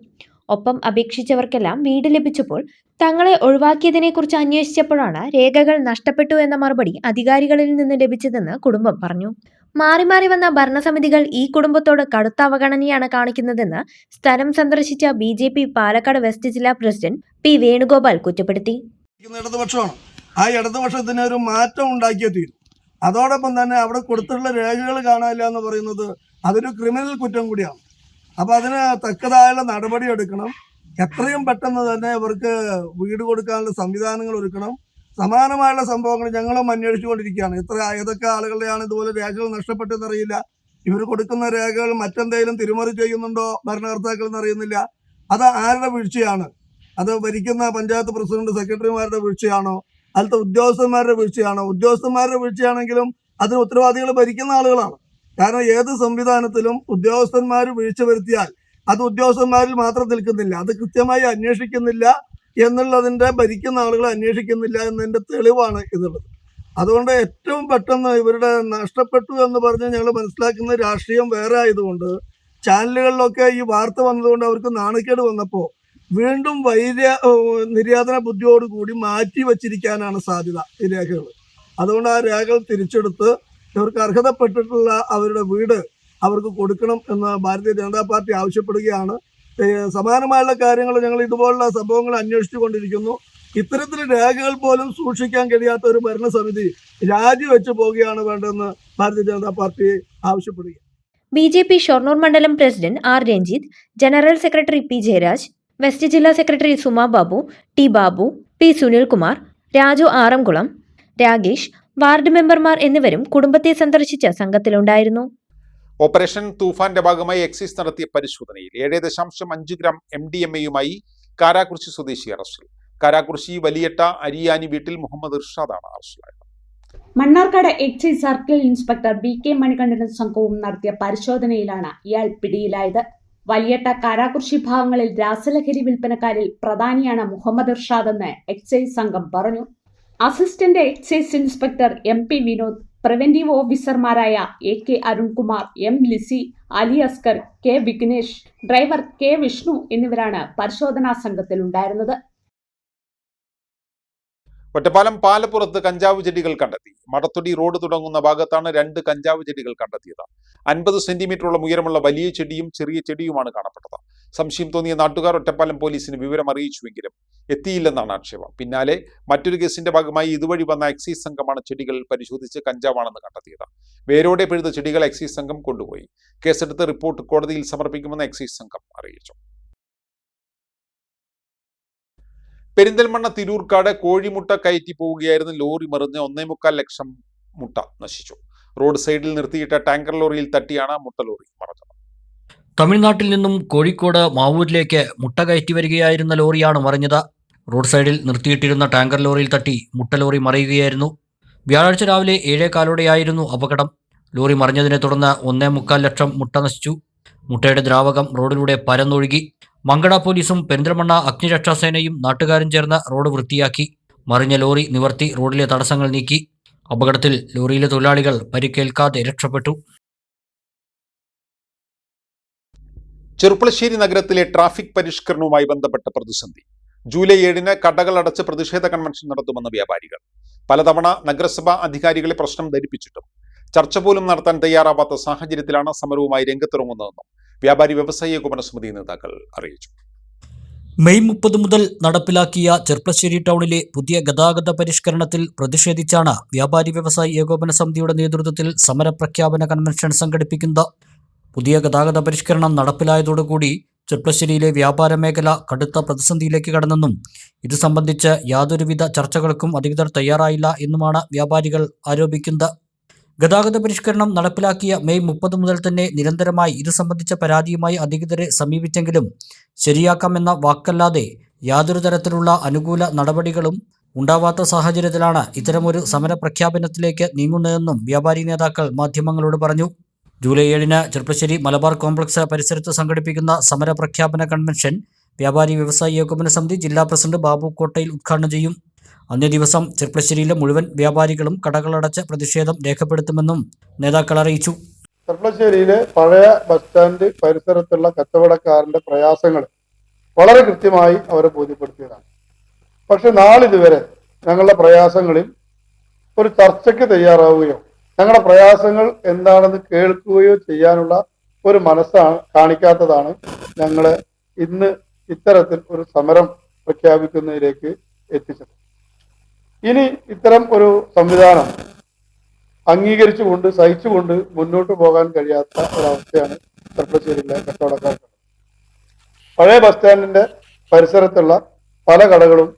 ഒപ്പം അപേക്ഷിച്ചവർക്കെല്ലാം വീട് ലഭിച്ചപ്പോൾ തങ്ങളെ ഒഴിവാക്കിയതിനെക്കുറിച്ച് അന്വേഷിച്ചപ്പോഴാണ് രേഖകൾ നഷ്ടപ്പെട്ടു എന്ന മറുപടി അധികാരികളിൽ നിന്ന് ലഭിച്ചതെന്ന് കുടുംബം പറഞ്ഞു. മാറി മാറി വന്ന ഭരണസമിതികൾ ഈ കുടുംബത്തോട് കടുത്ത അവഗണനയാണ് കാണിക്കുന്നതെന്ന് സ്ഥലം സന്ദർശിച്ച BJP പാലക്കാട് വെസ്റ്റ് ജില്ലാ പ്രസിഡന്റ് P. വേണുഗോപാൽ കുറ്റപ്പെടുത്തി. ഇടതുപക്ഷമാണ്. ആ ഇടതുപക്ഷത്തിന് ഒരു മാറ്റം ഉണ്ടാക്കിയേ തീരും. അതോടൊപ്പം തന്നെ അവിടെ കൊടുത്തിട്ടുള്ള രേഖകൾ കാണാനില്ല എന്ന് പറയുന്നത് അതൊരു ക്രിമിനൽ കുറ്റം കൂടിയാണ്. അപ്പോൾ അതിന് തക്കതായുള്ള നടപടി എടുക്കണം. എത്രയും പെട്ടെന്ന് തന്നെ ഇവർക്ക് വീട് കൊടുക്കാനുള്ള സംവിധാനങ്ങൾ ഒരുക്കണം. സമാനമായുള്ള സംഭവങ്ങൾ ഞങ്ങളും അന്വേഷിച്ചുകൊണ്ടിരിക്കുകയാണ്. ഏതൊക്കെ ആളുകളുടെയാണ് ഇതുപോലെ രേഖകൾ നഷ്ടപ്പെട്ടതെന്നറിയില്ല. ഇവർ കൊടുക്കുന്ന രേഖകൾ മറ്റെന്തെങ്കിലും തിരിമറി ചെയ്യുന്നുണ്ടോ ഭരണകർത്താക്കൾ എന്നറിയുന്നില്ല. അത് ആരുടെ വീഴ്ചയാണ്? അത് ഭരിക്കുന്ന പഞ്ചായത്ത് പ്രസിഡന്റ്, സെക്രട്ടറിമാരുടെ വീഴ്ചയാണോ? അതിലത്തെ ഉദ്യോഗസ്ഥന്മാരുടെ വീഴ്ചയാണോ? ഉദ്യോഗസ്ഥന്മാരുടെ വീഴ്ചയാണെങ്കിലും അതിന് ഉത്തരവാദികൾ ഭരിക്കുന്ന ആളുകളാണ്. കാരണം ഏത് സംവിധാനത്തിലും ഉദ്യോഗസ്ഥന്മാർ വീഴ്ച വരുത്തിയാൽ അത് ഉദ്യോഗസ്ഥന്മാരിൽ മാത്രം നിൽക്കുന്നില്ല, അത് കൃത്യമായി അന്വേഷിക്കുന്നില്ല എന്നുള്ളതിൻ്റെ ഭരിക്കുന്ന ആളുകൾ അന്വേഷിക്കുന്നില്ല എന്നതിൻ്റെ തെളിവാണ് ഇതുള്ളത്. അതുകൊണ്ട് ഏറ്റവും പെട്ടെന്ന് ഇവരുടെ നഷ്ടപ്പെട്ടു എന്ന് പറഞ്ഞ് ഞങ്ങൾ മനസ്സിലാക്കുന്ന രാഷ്ട്രീയം വേറെ ആയതുകൊണ്ട് ചാനലുകളിലൊക്കെ ഈ വാർത്ത വന്നതുകൊണ്ട് അവർക്ക് നാണക്കേട് വന്നപ്പോൾ വീണ്ടും നിര്യാതന ബുദ്ധിയോടുകൂടി മാറ്റി വച്ചിരിക്കാനാണ് സാധ്യത ഈ രേഖകൾ. അതുകൊണ്ട് ആ രേഖകൾ തിരിച്ചെടുത്ത് ഇവർക്ക് അർഹതപ്പെട്ടിട്ടുള്ള അവരുടെ വീട് അവർക്ക് കൊടുക്കണം എന്ന് ഭാരതീയ ജനതാ പാർട്ടി ആവശ്യപ്പെടുകയാണ്. സമാനമായുള്ള കാര്യങ്ങൾ ഞങ്ങൾ ഇതുപോലുള്ള സംഭവങ്ങൾ അന്വേഷിച്ചു കൊണ്ടിരിക്കുന്നു. ഇത്തരത്തിൽ രേഖകൾ പോലും സൂക്ഷിക്കാൻ കഴിയാത്ത ഒരു ഭരണസമിതി രാജിവെച്ച് പോവുകയാണ് വേണ്ടതെന്ന് ഭാരതീയ ജനതാ പാർട്ടി ആവശ്യപ്പെടുക. BJP ഷൊർണൂർ മണ്ഡലം president R. Ranjith, general secretary P. Jayaraj, west ജില്ലാ secretary Suma Babu, T. Babu, P. Sunilkumar, Raju Aramkulam, Ragesh, ward മെമ്പർമാർ എന്നിവരും കുടുംബത്തെ സന്ദർശിച്ച സംഘത്തിലുണ്ടായിരുന്നു. ഓപ്പറേഷൻ തൂഫാന്റെ ഭാഗമായി എക്സൈസ് നടത്തിയ പരിശോധനയിൽ 7.5 ഗ്രാം MDMA-യുമായി കാരാകുറിശി സ്വദേശി അറസ്റ്റിൽ. കാരാകുറിശി വലിയട്ട അരിയാനി വീട്ടിൽ മുഹമ്മദ് ഇർഷാദാണ് അറസ്റ്റിലായത്. Mannarkkad excise circle inspector BK മണികണ്ഠനും സംഘവും നടത്തിയ പരിശോധനയിലാണ് ഇയാൾ പിടിയിലായത്. വലിയട്ട കാരാകുറിശി ഭാഗങ്ങളിൽ രാസലഹരി വിൽപ്പനക്കാരിൽ പ്രധാനിയാണ് മുഹമ്മദ് ഇർഷാദ് എന്ന് എക്സൈസ് സംഘം പറഞ്ഞു. Assistant excise inspector MP Vinod, preventive ഓഫീസർമാരായ AK Arunkumar, M Lizy, Ali Askar, K Vignesh, driver K Vishnu എന്നിവരാണ് പരിശോധനാ സംഘത്തിലുണ്ടായിരുന്നത്. ഒറ്റപ്പാലം പാലപ്പുറത്ത് കഞ്ചാവ് ചെടികൾ കണ്ടെത്തി. മടത്തൊടി റോഡ് തുടങ്ങുന്ന ഭാഗത്താണ് 2 കഞ്ചാവ് ചെടികൾ കണ്ടെത്തിയത്. 50 സെന്റിമീറ്ററോളം ഉയരമുള്ള വലിയ ചെടിയും ചെറിയ ചെടിയുമാണ് കാണപ്പെട്ടത്. സംശയം തോന്നിയ നാട്ടുകാർ ഒറ്റപ്പാലം പോലീസിന് വിവരം അറിയിച്ചുവെങ്കിലും എത്തിയില്ലെന്നാണ് ആക്ഷേപം. പിന്നാലെ മറ്റൊരു കേസിന്റെ ഭാഗമായി ഇതുവഴി വന്ന എക്സൈസ് സംഘമാണ് ചെടികൾ പരിശോധിച്ച് കഞ്ചാവാണെന്ന് കണ്ടെത്തിയത്. വേരോടെ പിഴുത ചെടികൾ എക്സൈസ് സംഘം കൊണ്ടുപോയി. കേസെടുത്ത് റിപ്പോർട്ട് കോടതിയിൽ സമർപ്പിക്കുമെന്ന് എക്സൈസ് സംഘം അറിയിച്ചു. പെരിന്തൽമണ്ണ തിരൂർക്കാട് കോഴിമുട്ട കയറ്റി പോവുകയായിരുന്ന ലോറി മറിഞ്ഞ് 1.25 ലക്ഷം മുട്ട നശിച്ചു. റോഡ് സൈഡിൽ നിർത്തിയിട്ട ടാങ്കർ ലോറിയിൽ തട്ടിയാണ് മുട്ട ലോറി മറിഞ്ഞത്. തമിഴ്നാട്ടിൽ നിന്നും കോഴിക്കോട് മാവൂരിലേക്ക് മുട്ട കയറ്റി വരികയായിരുന്ന ലോറിയാണ് മറിഞ്ഞത്. റോഡ് സൈഡിൽ നിർത്തിയിട്ടിരുന്ന ടാങ്കർ ലോറിയിൽ തട്ടി മുട്ട ലോറി മറിയുകയായിരുന്നു. വ്യാഴാഴ്ച രാവിലെ 7:15 അപകടം. ലോറി മറിഞ്ഞതിനെ തുടർന്ന് 1.25 ലക്ഷം മുട്ട നശിച്ചു. മുട്ടയുടെ ദ്രാവകം റോഡിലൂടെ പരന്നൊഴുകി. മങ്കട പോലീസും പെരിന്തൽമണ്ണ അഗ്നിരക്ഷാസേനയും നാട്ടുകാരും ചേർന്ന് റോഡ് വൃത്തിയാക്കി. മറിഞ്ഞ ലോറി നിവർത്തി റോഡിലെ തടസ്സങ്ങൾ നീക്കി. അപകടത്തിൽ ലോറിയിലെ തൊഴിലാളികൾ പരിക്കേൽക്കാതെ രക്ഷപ്പെട്ടു. ചെറുപ്പളശ്ശേരി നഗരത്തിലെ ട്രാഫിക് പരിഷ്കരണവുമായി ബന്ധപ്പെട്ട പ്രതിസന്ധി. ജൂലൈ 7-ന് കടകൾ അടച്ച് പ്രതിഷേധ കൺവെൻഷൻ നടത്തുമെന്ന് വ്യാപാരികൾ. പലതവണ നഗരസഭാ അധികാരികളെ പ്രശ്നം ധരിപ്പിച്ചിട്ടും ചർച്ച പോലും നടത്താൻ തയ്യാറാവാത്ത സാഹചര്യത്തിലാണ് സമരവുമായി രംഗത്തിറങ്ങുന്നതെന്നും വ്യാപാരി വ്യവസായി ഏകോപന സമിതി നേതാക്കൾ അറിയിച്ചു. മെയ് 30 മുതൽ നടപ്പിലാക്കിയ ചെർപ്പളശ്ശേരി ടൗണിലെ പുതിയ ഗതാഗത പരിഷ്കരണത്തിൽ പ്രതിഷേധിച്ചാണ് വ്യാപാരി വ്യവസായി ഏകോപന സമിതിയുടെ നേതൃത്വത്തിൽ സമരപ്രഖ്യാപന കൺവെൻഷൻ സംഘടിപ്പിക്കുന്നത്. പുതിയ ഗതാഗത പരിഷ്കരണം നടപ്പിലായതോടുകൂടി ചെർപ്പളശ്ശേരിയിലെ വ്യാപാര മേഖല കടുത്ത പ്രതിസന്ധിയിലേക്ക് കടന്നെന്നും ഇത് സംബന്ധിച്ച് യാതൊരുവിധ ചർച്ചകൾക്കും അധികൃതർ തയ്യാറായില്ല എന്നുമാണ് വ്യാപാരികൾ ആരോപിക്കുന്നത്. ഗതാഗത പരിഷ്കരണം നടപ്പിലാക്കിയ മെയ് 30 മുതൽ തന്നെ നിരന്തരമായി ഇത് സംബന്ധിച്ച പരാതിയുമായി അധികൃതരെ സമീപിച്ചെങ്കിലും ശരിയാക്കാമെന്ന വാക്കല്ലാതെ യാതൊരു തരത്തിലുള്ള അനുകൂല നടപടികളും ഉണ്ടാവാത്ത സാഹചര്യത്തിലാണ് ഇത്തരമൊരു സമരപ്രഖ്യാപനത്തിലേക്ക് നീങ്ങുന്നതെന്നും വ്യാപാരി നേതാക്കൾ മാധ്യമങ്ങളോട് പറഞ്ഞു. ജൂലൈ 7-ന് ചെർപ്പളശ്ശേരി മലബാർ കോംപ്ലക്സ് പരിസരത്ത് സംഘടിപ്പിക്കുന്ന സമരപ്രഖ്യാപന കൺവെൻഷൻ വ്യാപാരി വ്യവസായി ഏകോപന സമിതി ജില്ലാ പ്രസിഡന്റ് ബാബു കോട്ടയിൽ ഉദ്ഘാടനം ചെയ്യും. അന്നേ ദിവസം ചെർപ്പളശ്ശേരിയിലെ മുഴുവൻ വ്യാപാരികളും കടകളടച്ച് പ്രതിഷേധം രേഖപ്പെടുത്തുമെന്നും നേതാക്കൾ അറിയിച്ചു. ചെർപ്പളശ്ശേരിയിലെ പഴയ ബസ് സ്റ്റാൻഡ് പരിസരത്തുള്ള കച്ചവടക്കാരന്റെ പ്രയാസങ്ങൾ വളരെ കൃത്യമായി അവരെ ബോധ്യപ്പെടുത്തിയതാണ്. പക്ഷെ നാളിതുവരെ ഞങ്ങളുടെ പ്രയാസങ്ങളിൽ ഒരു ചർച്ചയ്ക്ക് തയ്യാറാവുകയോ ഞങ്ങളുടെ പ്രയാസങ്ങൾ എന്താണെന്ന് കേൾക്കുകയോ ചെയ്യാനുള്ള ഒരു മനസ്സാണ് കാണിക്കാത്തതാണ് ഞങ്ങളെ ഇന്ന് ഇത്തരത്തിൽ ഒരു സമരം പ്രഖ്യാപിക്കുന്നതിലേക്ക് എത്തിച്ചത്. ഇനി ഇത്തരം ഒരു സംവിധാനം അംഗീകരിച്ചുകൊണ്ട് സഹിച്ചുകൊണ്ട് മുന്നോട്ട് പോകാൻ കഴിയാത്ത ഒരവസ്ഥയാണ് ചെർപ്പളശ്ശേരിയിലെ കച്ചവടക്കാർക്ക്. പഴയ ബസ് സ്റ്റാൻഡിന്റെ പരിസരത്തുള്ള പല കടകളും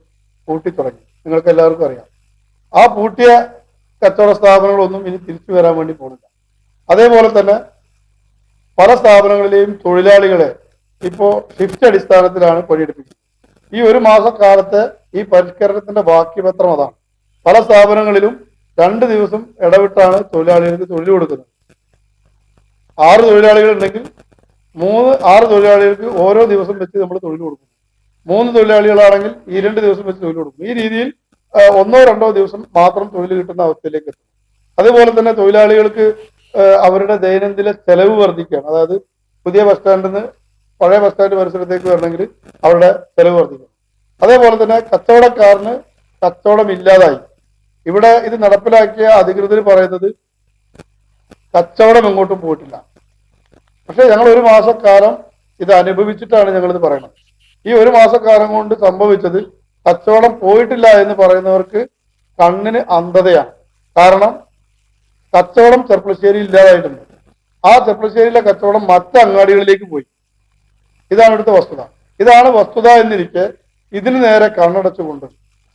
പൂട്ടിത്തുടങ്ങി. നിങ്ങൾക്ക് എല്ലാവർക്കും അറിയാം. ആ പൂട്ടിയ കച്ചവട സ്ഥാപനങ്ങളൊന്നും ഇനി തിരിച്ചു വരാൻ വേണ്ടി പോകുന്നില്ല. അതേപോലെ തന്നെ പല സ്ഥാപനങ്ങളിലെയും തൊഴിലാളികളെ ഇപ്പോൾ ഷിഫ്റ്റ് അടിസ്ഥാനത്തിലാണ് പണിയെടുപ്പിക്കുന്നത്. ഈ ഒരു മാസക്കാലത്തെ ഈ പരിഷ്കരണത്തിന്റെ ബാക്കി പത്രം അതാണ്. പല സ്ഥാപനങ്ങളിലും 2 ദിവസം ഇടവിട്ടാണ് തൊഴിലാളികൾക്ക് തൊഴിൽ കൊടുക്കുന്നത്. 6 തൊഴിലാളികൾ ഉണ്ടെങ്കിൽ 6 തൊഴിലാളികൾക്ക് ഓരോ ദിവസം വെച്ച് നമ്മൾ തൊഴിൽ കൊടുക്കും. 3 തൊഴിലാളികളാണെങ്കിൽ ഈ 2 ദിവസം വെച്ച് തൊഴിൽ കൊടുക്കും. ഈ രീതിയിൽ 1-2 ദിവസം മാത്രം തൊഴിൽ കിട്ടുന്ന അവസ്ഥയിലേക്ക് എത്തും. അതുപോലെ തന്നെ തൊഴിലാളികൾക്ക് അവരുടെ ദൈനംദിന ചെലവ് വർദ്ധിക്കുകയാണ്. അതായത് പുതിയ ബസ് സ്റ്റാൻഡിൽ നിന്ന് പഴയ ബസ് സ്റ്റാൻഡ് പരിസരത്തേക്ക് വരണമെങ്കിൽ അവരുടെ ചെലവ് വർദ്ധിക്കും. അതേപോലെ തന്നെ കച്ചവടക്കാരന് കച്ചവടം ഇല്ലാതായി. ഇവിടെ ഇത് നടപ്പിലാക്കിയ അധികൃതർ പറയുന്നത് കച്ചവടം എങ്ങോട്ടും പോയിട്ടില്ല. പക്ഷെ ഞങ്ങൾ 1 മാസക്കാലം ഇത് അനുഭവിച്ചിട്ടാണ് ഞങ്ങളിത് പറയുന്നത്. ഈ 1 മാസക്കാലം കൊണ്ട് സംഭവിച്ചത് കച്ചവടം പോയിട്ടില്ല എന്ന് പറയുന്നവർക്ക് കണ്ണിന് അന്ധതയാണ്. കാരണം കച്ചവടം ചെർപ്പളശ്ശേരി ഇല്ലാതായിട്ടുണ്ട്. ആ ചെർപ്പളശ്ശേരിയിലെ കച്ചവടം മറ്റ് അങ്ങാടികളിലേക്ക് പോയി. ഇതാണ് ഇവിടുത്തെ വസ്തുത. ഇതാണ് വസ്തുത എന്നിരിക്കെ ഇതിന് നേരെ കണ്ണടച്ചുകൊണ്ട്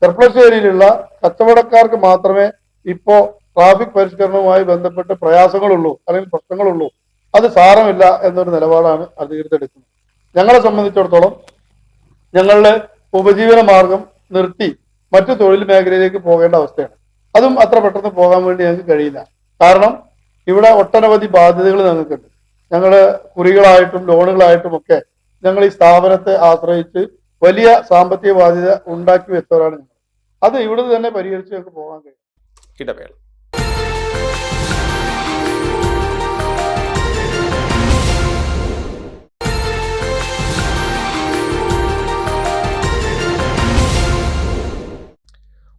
ചെർപ്പളശ്ശേരിയിലുള്ള കച്ചവടക്കാർക്ക് മാത്രമേ ഇപ്പോൾ ട്രാഫിക് പരിഷ്കരണവുമായി ബന്ധപ്പെട്ട് പ്രയാസങ്ങളുള്ളൂ അല്ലെങ്കിൽ പ്രശ്നങ്ങളുള്ളൂ, അത് സാരമില്ല എന്നൊരു നിലപാടാണ് അധികൃതർ എടുക്കുന്നത്. ഞങ്ങളെ സംബന്ധിച്ചിടത്തോളം ഞങ്ങളുടെ ഉപജീവന മാർഗം നിർത്തി മറ്റു തൊഴിൽ മേഖലയിലേക്ക് പോകേണ്ട അവസ്ഥയാണ്. അതും അത്ര പെട്ടെന്ന് പോകാൻ വേണ്ടി ഞങ്ങൾക്ക് കഴിയില്ല. കാരണം ഇവിടെ ഒട്ടനവധി ബാധ്യതകൾ ഞങ്ങൾക്കുണ്ട്. ഞങ്ങൾ കുറികളായിട്ടും ലോണുകളായിട്ടും ഒക്കെ ഞങ്ങൾ ഈ സ്ഥാപനത്തെ ആശ്രയിച്ച് വലിയ സാമ്പത്തിക ബാധ്യത ഉണ്ടാക്കി വെച്ചവരാണ് ഞങ്ങൾ. അത് ഇവിടെ തന്നെ പരിഹരിച്ച് ഞങ്ങൾക്ക് പോകാൻ കഴിയും. ഇടവേള.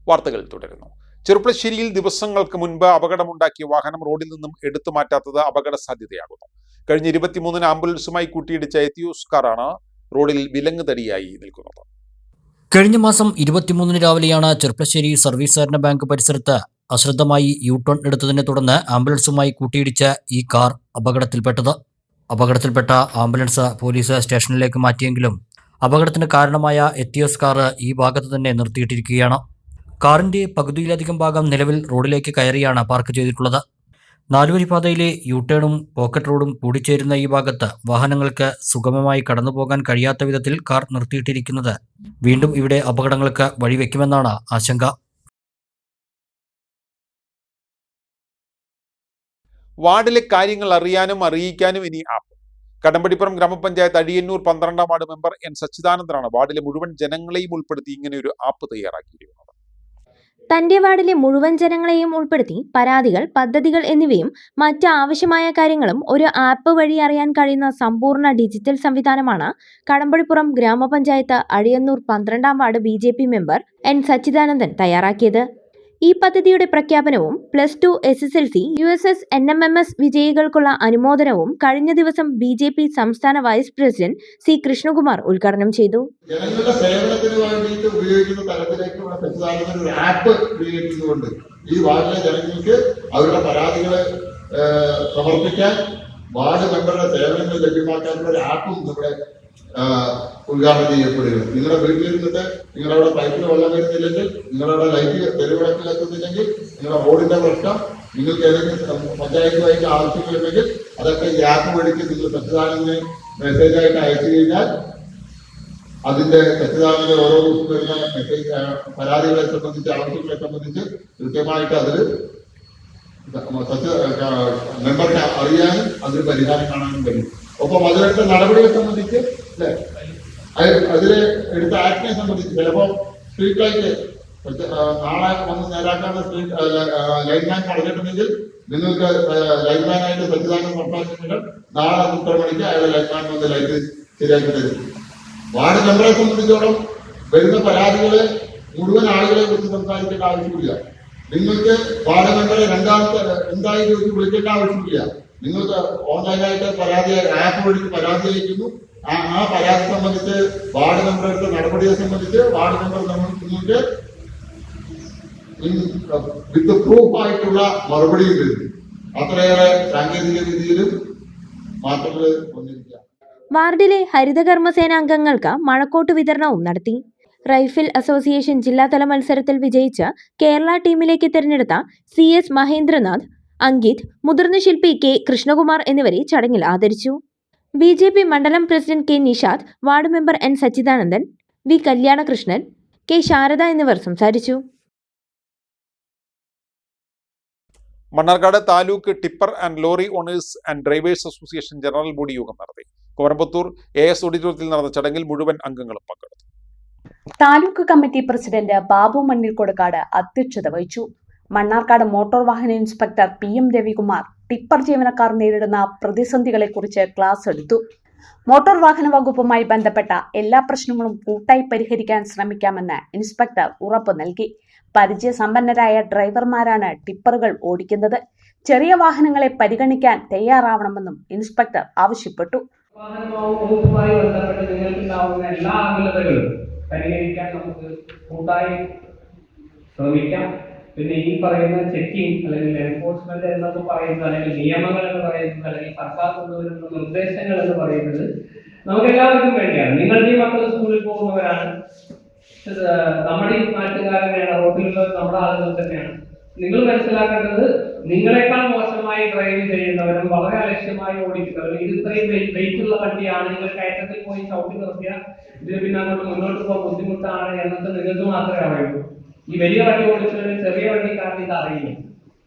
വാർത്തകൾ തുടരുന്നു. ചെറുപ്പശ്ശേരിയിൽ ദിവസങ്ങൾക്ക് മുൻപ് അപകടമുണ്ടാക്കിയ വാഹനം റോഡിൽ നിന്നും എടുത്തു മാറ്റാത്തത് അപകട സാധ്യതയാകുന്നു. കഴിഞ്ഞ 23-ന് ആംബുലൻസുമായി കൂട്ടിയിടിച്ച എത്തിയോസ് കാറാണ് റോഡിൽ വിലങ്ങ് തടിയായി നിൽക്കുന്നത്. കഴിഞ്ഞ മാസം 23-ന് രാവിലെയാണ് ചെറുപ്പശ്ശേരി സർവീസ് സഹകരണ ബാങ്ക് പരിസരത്ത് അശ്രദ്ധമായി യു-ടേൺ എടുത്തതിനെ തുടർന്ന് ആംബുലൻസുമായി കൂട്ടിയിടിച്ച ഈ കാർ അപകടത്തിൽപ്പെട്ടത്. അപകടത്തിൽപ്പെട്ട ആംബുലൻസ് പോലീസ് സ്റ്റേഷനിലേക്ക് മാറ്റിയെങ്കിലും അപകടത്തിന് കാരണമായ എത്തിയോസ് കാർ ഈ ഭാഗത്ത് തന്നെ നിർത്തിയിട്ടിരിക്കുകയാണ്. കാറിന്റെ പകുതിയിലധികം ഭാഗം നിലവിൽ റോഡിലേക്ക് കയറിയാണ് പാർക്ക് ചെയ്തിട്ടുള്ളത്. 4-വരിപ്പാതയിലെ യു-ടേണും പോക്കറ്റ് റോഡും കൂടിച്ചേരുന്ന ഈ ഭാഗത്ത് വാഹനങ്ങൾക്ക് സുഗമമായി കടന്നുപോകാൻ കഴിയാത്ത വിധത്തിൽ കാർ നിർത്തിയിട്ടിരിക്കുന്നത് വീണ്ടും ഇവിടെ അപകടങ്ങൾക്ക് വഴിവെക്കുമെന്നാണ് ആശങ്ക. വാർഡിലെ കാര്യങ്ങൾ അറിയാനും അറിയിക്കാനും ഇനി ആപ്പ്. കടമ്പടിപ്പുറം ഗ്രാമപഞ്ചായത്ത് അഴിയന്നൂർ 12-ാം വാർഡ് മെമ്പർ എൻ സച്ചിദാനന്ദനാണ് വാർഡിലെ മുഴുവൻ ജനങ്ങളെയും ഉൾപ്പെടുത്തി ഇങ്ങനെ ഒരു ആപ്പ് തയ്യാറാക്കിയിരിക്കുന്നത്. തന്റെ വാർഡിലെ മുഴുവൻ ജനങ്ങളെയും ഉൾപ്പെടുത്തി പരാതികൾ, പദ്ധതികൾ എന്നിവയും മറ്റ് ആവശ്യമായ കാര്യങ്ങളും ഒരു ആപ്പ് വഴി അറിയാൻ കഴിയുന്ന സമ്പൂർണ്ണ ഡിജിറ്റൽ സംവിധാനമാണ് കടമ്പടിപ്പുറം ഗ്രാമപഞ്ചായത്ത് അഴിയന്നൂർ 12-ാം ward BJP member N Sachidanandan തയ്യാറാക്കിയത്. ഈ പദ്ധതിയുടെ പ്രഖ്യാപനവും +2 SSLC USS NMMS വിജയികൾക്കുള്ള അനുമോദനവും കഴിഞ്ഞ ദിവസം BJP സംസ്ഥാന വൈസ് പ്രസിഡന്റ് C കൃഷ്ണകുമാർ ഉദ്ഘാടനം ചെയ്തു. ജനങ്ങളുടെ സേവനത്തിന് വേണ്ടിയിട്ട് ഉപയോഗിക്കുന്ന തരത്തിലേക്കുള്ള സച്ചിദാനന്ദൻ ഒരു ആപ്പ് ക്രിയേറ്റ് ചെയ്തുകൊണ്ട് ഈ വാർഡിലെ ജനങ്ങൾക്ക് അവരുടെ പരാതികളെ സമർപ്പിക്കാൻ, വാർഡ് മെമ്പറുടെ സേവനങ്ങൾ ലഭ്യമാക്കാനുള്ള ഒരു ആപ്പും നമ്മുടെ ഉദ്ഘാടനം ചെയ്യപ്പെടുകയാണ്. നിങ്ങളുടെ വീട്ടിലിരുന്നിട്ട് നിങ്ങളവിടെ പൈപ്പിൽ വെള്ളം വരുന്നില്ലെങ്കിൽ, നിങ്ങളവിടെ ലൈറ്റ് തെരുവിളക്കിൽ എത്തുന്നില്ലെങ്കിൽ, നിങ്ങളുടെ റോഡിന്റെ പ്രശ്നം, നിങ്ങൾക്ക് ഏതെങ്കിലും പഞ്ചായത്തുമായിട്ട് ആവശ്യങ്ങളുണ്ടെങ്കിൽ അതൊക്കെ ഈ ആപ്പ് വഴിക്ക് നിങ്ങൾ സച്ചിദാനന്ദന് മെസ്സേജായിട്ട് അയച്ചു കഴിഞ്ഞാൽ അതിന്റെ സച്ചിദാനന്ദൻ ഓരോ ദിവസം വരുന്ന മെസ്സേജ് പരാതികളെ സംബന്ധിച്ച്, ആവശ്യങ്ങളെ സംബന്ധിച്ച് കൃത്യമായിട്ട് അതിൽ മെമ്പർക്ക് അറിയാനും അതിന് പരിഹാരം കാണാനും കഴിയും. ഒപ്പം അതിലെടുത്ത നടപടിയെ സംബന്ധിച്ച് അതില് എടുത്ത ആക്ടിനെ സംബന്ധിച്ച് ചിലപ്പോൾ സ്ട്രീറ്റ് ലൈറ്റ് നാളെ വന്ന് നേരാക്കാനുള്ള ലൈൻമാൻ പറഞ്ഞിട്ടുണ്ടെങ്കിൽ നിങ്ങൾക്ക് ലൈൻമാനായിട്ട് സച്ചിദാനന്ദൻ സംസാരിച്ചിട്ടുണ്ടെങ്കിൽ നാളെ 3 മണിക്ക് അയാളെ ലൈൻമാൻ വന്ന് ലൈറ്റ് ശരിയാക്കി തരും. വാർഡ് മെമ്പറെ സംബന്ധിച്ചോളം വരുന്ന പരാതികളെ മുഴുവൻ ആളുകളെ കുറിച്ച് സംസാരിക്കേണ്ട ആവശ്യമില്ല. നിങ്ങൾക്ക് വാർഡ് മെമ്പറെ രണ്ടാമത്തെ എന്തായി ചോദിച്ച് വിളിക്കേണ്ട ആവശ്യമില്ല. നിങ്ങൾക്ക് ഓൺലൈനായിട്ട് പരാതി ആപ്പ് വഴി പരാതി അയക്കുന്നു. ആ പരാതി സംബന്ധിച്ച് വാർഡ് മെമ്പർ എടുത്ത നടപടിയെ സംബന്ധിച്ച് വാർഡ് മെമ്പർ നിങ്ങൾക്ക് വിത്ത് പ്രൂഫായിട്ടുള്ള മറുപടിയും വരുന്നു. അത്രയേറെ സാങ്കേതിക വിദ്യയിലും മാറ്റങ്ങൾ വന്നിരിക്കുക. വാർഡിലെ ഹരിതകർമ്മസേന അംഗങ്ങൾക്ക് മഴക്കോട്ട് വിതരണവും നടത്തി. റൈഫിൾ അസോസിയേഷൻ ജില്ലാതല മത്സരത്തിൽ വിജയിച്ച കേരള ടീമിലേക്ക് തിരഞ്ഞെടുത്ത CS മഹേന്ദ്രനാഥ്, അങ്കിത്, മുതിർന്ന ശില്പി K കൃഷ്ണകുമാർ എന്നിവരെ ചടങ്ങിൽ ആദരിച്ചു. BJP മണ്ഡലം president K Nishad, ward member N Sachidanandan, V Kalyanakrishnan, K Sharada എന്നിവർ സംസാരിച്ചു. Mannarkkad taluk tipper and lorry owners and drivers association general body യോഗം നടത്തി. കോരമ്പത്തൂർ AS ഓഡിറ്റോറിയത്തിൽ നടന്ന ചടങ്ങിൽ മുഴുവൻ അംഗങ്ങളും പങ്കെടുത്തു. താലൂക്ക് കമ്മിറ്റി പ്രസിഡന്റ് ബാബു മണ്ണിൽക്കൊടുക്കാട് അധ്യക്ഷത വഹിച്ചു. മണ്ണാർക്കാട് മോട്ടോർ വാഹന ഇൻസ്പെക്ടർ PM രവികുമാർ ടിപ്പർ ജീവനക്കാർ നേരിടുന്ന പ്രതിസന്ധികളെക്കുറിച്ച് ക്ലാസ് എടുത്തു. മോട്ടോർ വാഹന വകുപ്പുമായി ബന്ധപ്പെട്ട എല്ലാ പ്രശ്നങ്ങളും കൂട്ടായി പരിഹരിക്കാൻ ശ്രമിക്കാമെന്ന് ഇൻസ്പെക്ടർ ഉറപ്പു നൽകി. പരിചയസമ്പന്നരായ ഡ്രൈവർമാരാണ് ടിപ്പറുകൾ ഓടിക്കുന്നത്. ചെറിയ വാഹനങ്ങളെ പരിഗണിക്കാൻ തയ്യാറാവണമെന്നും ഇൻസ്പെക്ടർ ആവശ്യപ്പെട്ടു. വകുപ്പുമായി ബന്ധപ്പെട്ട് നിങ്ങൾക്കുണ്ടാവുന്ന എല്ലാ ആകുലതകളും പരിഹരിക്കാൻ നമുക്ക് കൂട്ടായി ശ്രമിക്കാം. പിന്നെ ഈ പറയുന്ന ചെക്കിംഗ് അല്ലെങ്കിൽ എൻഫോഴ്സ്മെന്റ് എന്നൊക്കെ പറയുന്നത്, അല്ലെങ്കിൽ നിയമങ്ങൾ എന്ന് പറയുന്നത്, അല്ലെങ്കിൽ സർക്കാർ കൊണ്ടുവരുന്ന നിർദ്ദേശങ്ങൾ എന്ന് പറയുന്നത് നമുക്ക് എല്ലാവർക്കും വേണ്ടിയാണ്. നിങ്ങളുടെ ഈ മക്കൾ സ്കൂളിൽ പോകുന്നവരാണ്, നമ്മുടെ ഈ നാട്ടുകാരാണ്, റോഡിലുള്ളത് നമ്മുടെ ആളുകൾ തന്നെയാണ്. നിങ്ങൾ മനസ്സിലാക്കേണ്ടത് നിങ്ങളെക്കാൾ മോശമായി ഡ്രൈവ് ചെയ്യുന്നവരും വളരെ അലക്ഷ്യമായി ഓടിക്കുന്നവരും ഇത് ഇത്രയും വെയിറ്റ് ഉള്ള വണ്ടിയാണ്, നിങ്ങൾ കയറ്റത്തിൽ പോയി ചവിട്ടി നിർത്തിയ ഇതിന് പിന്നെ അങ്ങോട്ട് മുന്നോട്ട് പോകാൻ ബുദ്ധിമുട്ടാണ് എന്നൊക്കെ നിങ്ങൾക്ക് മാത്രമേ അറിയുള്ളൂ. ഈ വലിയ വണ്ടി ഓടിച്ചവര് ചെറിയ വണ്ടിക്കാരന് ഇത് അറിയില്ല.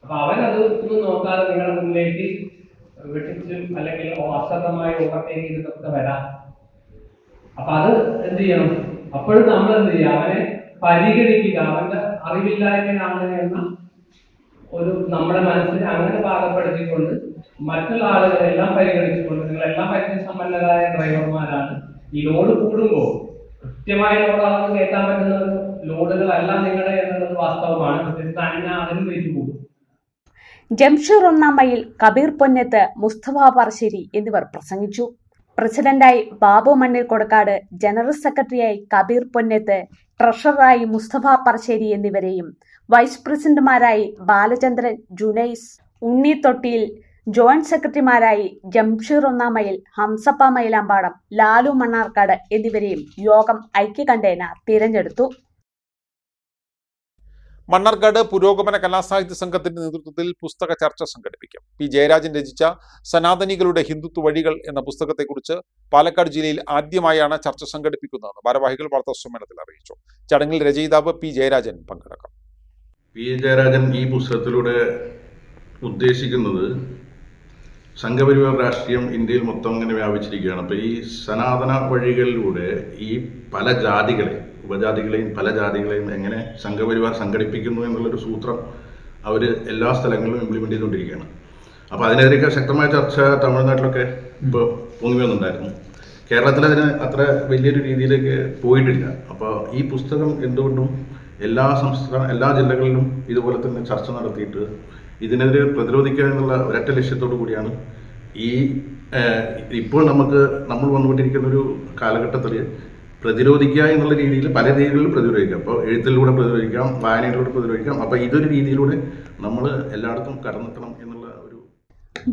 അപ്പൊ അവനത് ഒന്നും നോക്കാതെ നിങ്ങളുടെ മുന്നിലേക്ക് വെട്ടിച്ച് അല്ലെങ്കിൽ അശ്രദ്ധമായി ഓവർടേക്ക് ചെയ്തിട്ടൊക്കെ വരാം. അപ്പൊ അത് എന്ത് ചെയ്യണം? അപ്പോഴും നമ്മൾ എന്ത് ചെയ്യുക? അവനെ പരിഗണിക്കുക. അവന്റെ അറിവില്ലായ്മയാണ് എന്ന ഒരു നമ്മുടെ മനസ്സിനെ അങ്ങനെ പാകപ്പെടുത്തിക്കൊണ്ട് മറ്റുള്ള ആളുകളെല്ലാം പരിഗണിച്ചുകൊണ്ട് നിങ്ങളെല്ലാം പരിചയസമ്പന്നരായ ഡ്രൈവർമാരാണ്. ഈ ലോഡ് കൂടുമ്പോൾ കൃത്യമായ ലോഡാണെന്ന് കയറ്റാൻ പറ്റുന്ന ലോഡുകളെല്ലാം നിങ്ങളുടെ എന്നുള്ളത് വാസ്തവമാണ്. അതിനും വെയിറ്റ് കൂടും. ജംഷീർ ഒന്നാമയിൽ, കബീർ പൊന്നത്ത്, മുസ്തഫ പറശ്ശേരി എന്നിവർ പ്രസംഗിച്ചു. പ്രസിഡന്റായി ബാബു മണ്ണിൽ കൊടക്കാട്, ജനറൽ സെക്രട്ടറിയായി കബീർ പൊന്നത്ത്, ട്രഷററായി മുസ്തഫ പറശ്ശേരി എന്നിവരെയും വൈസ് പ്രസിഡന്റുമാരായി ബാലചന്ദ്രൻ, ജുനൈസ്, ഉണ്ണി തൊട്ടിയിൽ, ജോയിന്റ് സെക്രട്ടറിമാരായി ജംഷീർ ഒന്നാമയിൽ, ഹംസപ്പ മൈലാമ്പാടം, ലാലു മണ്ണാർക്കാട് എന്നിവരെയും യോഗം ഐക്യകണ്ഠേന തിരഞ്ഞെടുത്തു. മണ്ണാർക്കാട് പുരോഗമന കലാസാഹിത്യ സംഘത്തിന്റെ നേതൃത്വത്തിൽ പുസ്തക ചർച്ച സംഘടിപ്പിക്കും. പി ജയരാജൻ രചിച്ച സനാതനികളുടെ ഹിന്ദുത്വ വഴികൾ എന്ന പുസ്തകത്തെക്കുറിച്ച് പാലക്കാട് ജില്ലയിൽ ആദ്യമായാണ് ചർച്ച സംഘടിപ്പിക്കുന്നതെന്ന് ഭാരവാഹികൾ വാർത്താസമ്മേളനത്തിൽ അറിയിച്ചു. ചടങ്ങിൽ രചയിതാവ് പി ജയരാജൻ പങ്കെടുക്കും. പി ജയരാജൻ ഈ പുസ്തകത്തിലൂടെ ഉദ്ദേശിക്കുന്നത് സംഘപരിവാർ രാഷ്ട്രീയം ഇന്ത്യയിൽ മൊത്തം ഇങ്ങനെ വ്യാപിച്ചിരിക്കുകയാണ്. അപ്പോൾ ഈ സനാതന വഴികളിലൂടെ ഈ പല ജാതികളെ, ഉപജാതികളെയും പല ജാതികളെയും എങ്ങനെ സംഘപരിവാർ സംഘടിപ്പിക്കുന്നു എന്നുള്ളൊരു സൂത്രം അവർ എല്ലാ സ്ഥലങ്ങളിലും ഇംപ്ലിമെൻ്റ് ചെയ്തുകൊണ്ടിരിക്കുകയാണ്. അപ്പോൾ അതിനെതിരെയൊക്കെ ശക്തമായ ചർച്ച തമിഴ്നാട്ടിലൊക്കെ ഇപ്പോൾ പൊങ്ങി വന്നിട്ടുണ്ടായിരുന്നു. കേരളത്തിൽ അതിന് അത്ര വലിയൊരു രീതിയിലേക്ക് പോയിട്ടില്ല. അപ്പോൾ ഈ പുസ്തകം എന്തുകൊണ്ടും എല്ലാ ജില്ലകളിലും ഇതുപോലെ തന്നെ ചർച്ച നടത്തിയിട്ട് ഇതിനെതിരെ പ്രതിരോധിക്കുക എന്നുള്ള ഒരൊറ്റ ലക്ഷ്യത്തോടു കൂടിയാണ് ഇപ്പോൾ നമ്മൾ വന്നുകൊണ്ടിരിക്കുന്ന ഒരു കാലഘട്ടത്തിൽ പ്രതിരോധിക്കുക എന്നുള്ള രീതിയിൽ പല രീതികളിൽ പ്രതിരോധിക്കാം. അപ്പോൾ എഴുത്തിലൂടെ പ്രതിരോധിക്കാം, വായനയിലൂടെ പ്രതിരോധിക്കാം. അപ്പോൾ ഇതൊരു രീതിയിലൂടെ നമ്മൾ എല്ലായിടത്തും കടന്നെത്തണം എന്നുള്ള ഒരു.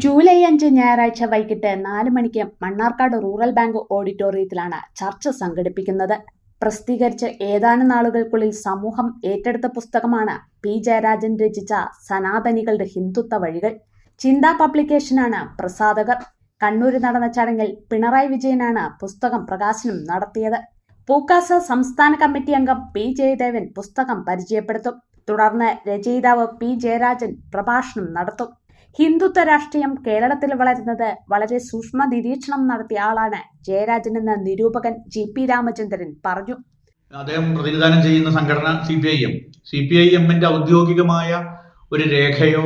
ജൂലൈ 5 ഞായറാഴ്ച വൈകിട്ട് 4 മണിക്ക് മണ്ണാർക്കാട് റൂറൽ ബാങ്ക് ഓഡിറ്റോറിയത്തിലാണ് ചർച്ച സംഘടിപ്പിക്കുന്നത്. പ്രസിദ്ധീകരിച്ച ഏതാനും നാളുകൾക്കുള്ളിൽ സമൂഹം ഏറ്റെടുത്ത പുസ്തകമാണ് പി ജയരാജൻ രചിച്ച സനാതനികളുടെ ഹിന്ദുത്വ വഴികൾ. ചിന്താ പബ്ലിക്കേഷനാണ് പ്രസാധകർ. കണ്ണൂരിൽ നടന്ന ചടങ്ങിൽ പിണറായി വിജയനാണ് പുസ്തകം പ്രകാശനം നടത്തിയത്. പൂക്കാസ സംസ്ഥാന കമ്മിറ്റി അംഗം പി ജയദേവൻ പുസ്തകം പരിചയപ്പെടുത്തും. തുടർന്ന് രചയിതാവ് പി ജയരാജൻ പ്രഭാഷണം നടത്തും. ഹിന്ദുത്വ രാഷ്ട്രീയം കേരളത്തിൽ വളരുന്നത് വളരെ സൂക്ഷ്മ നിരീക്ഷണം നടത്തിയ ആളാണ് ജയരാജൻ എന്ന നിരൂപകൻ GP രാമചന്ദ്രൻ പറഞ്ഞു. അദ്ദേഹം പ്രതിനിധാനം ചെയ്യുന്ന സംഘടന CPIM-ന്റെ ഔദ്യോഗികമായ ഒരു രേഖയോ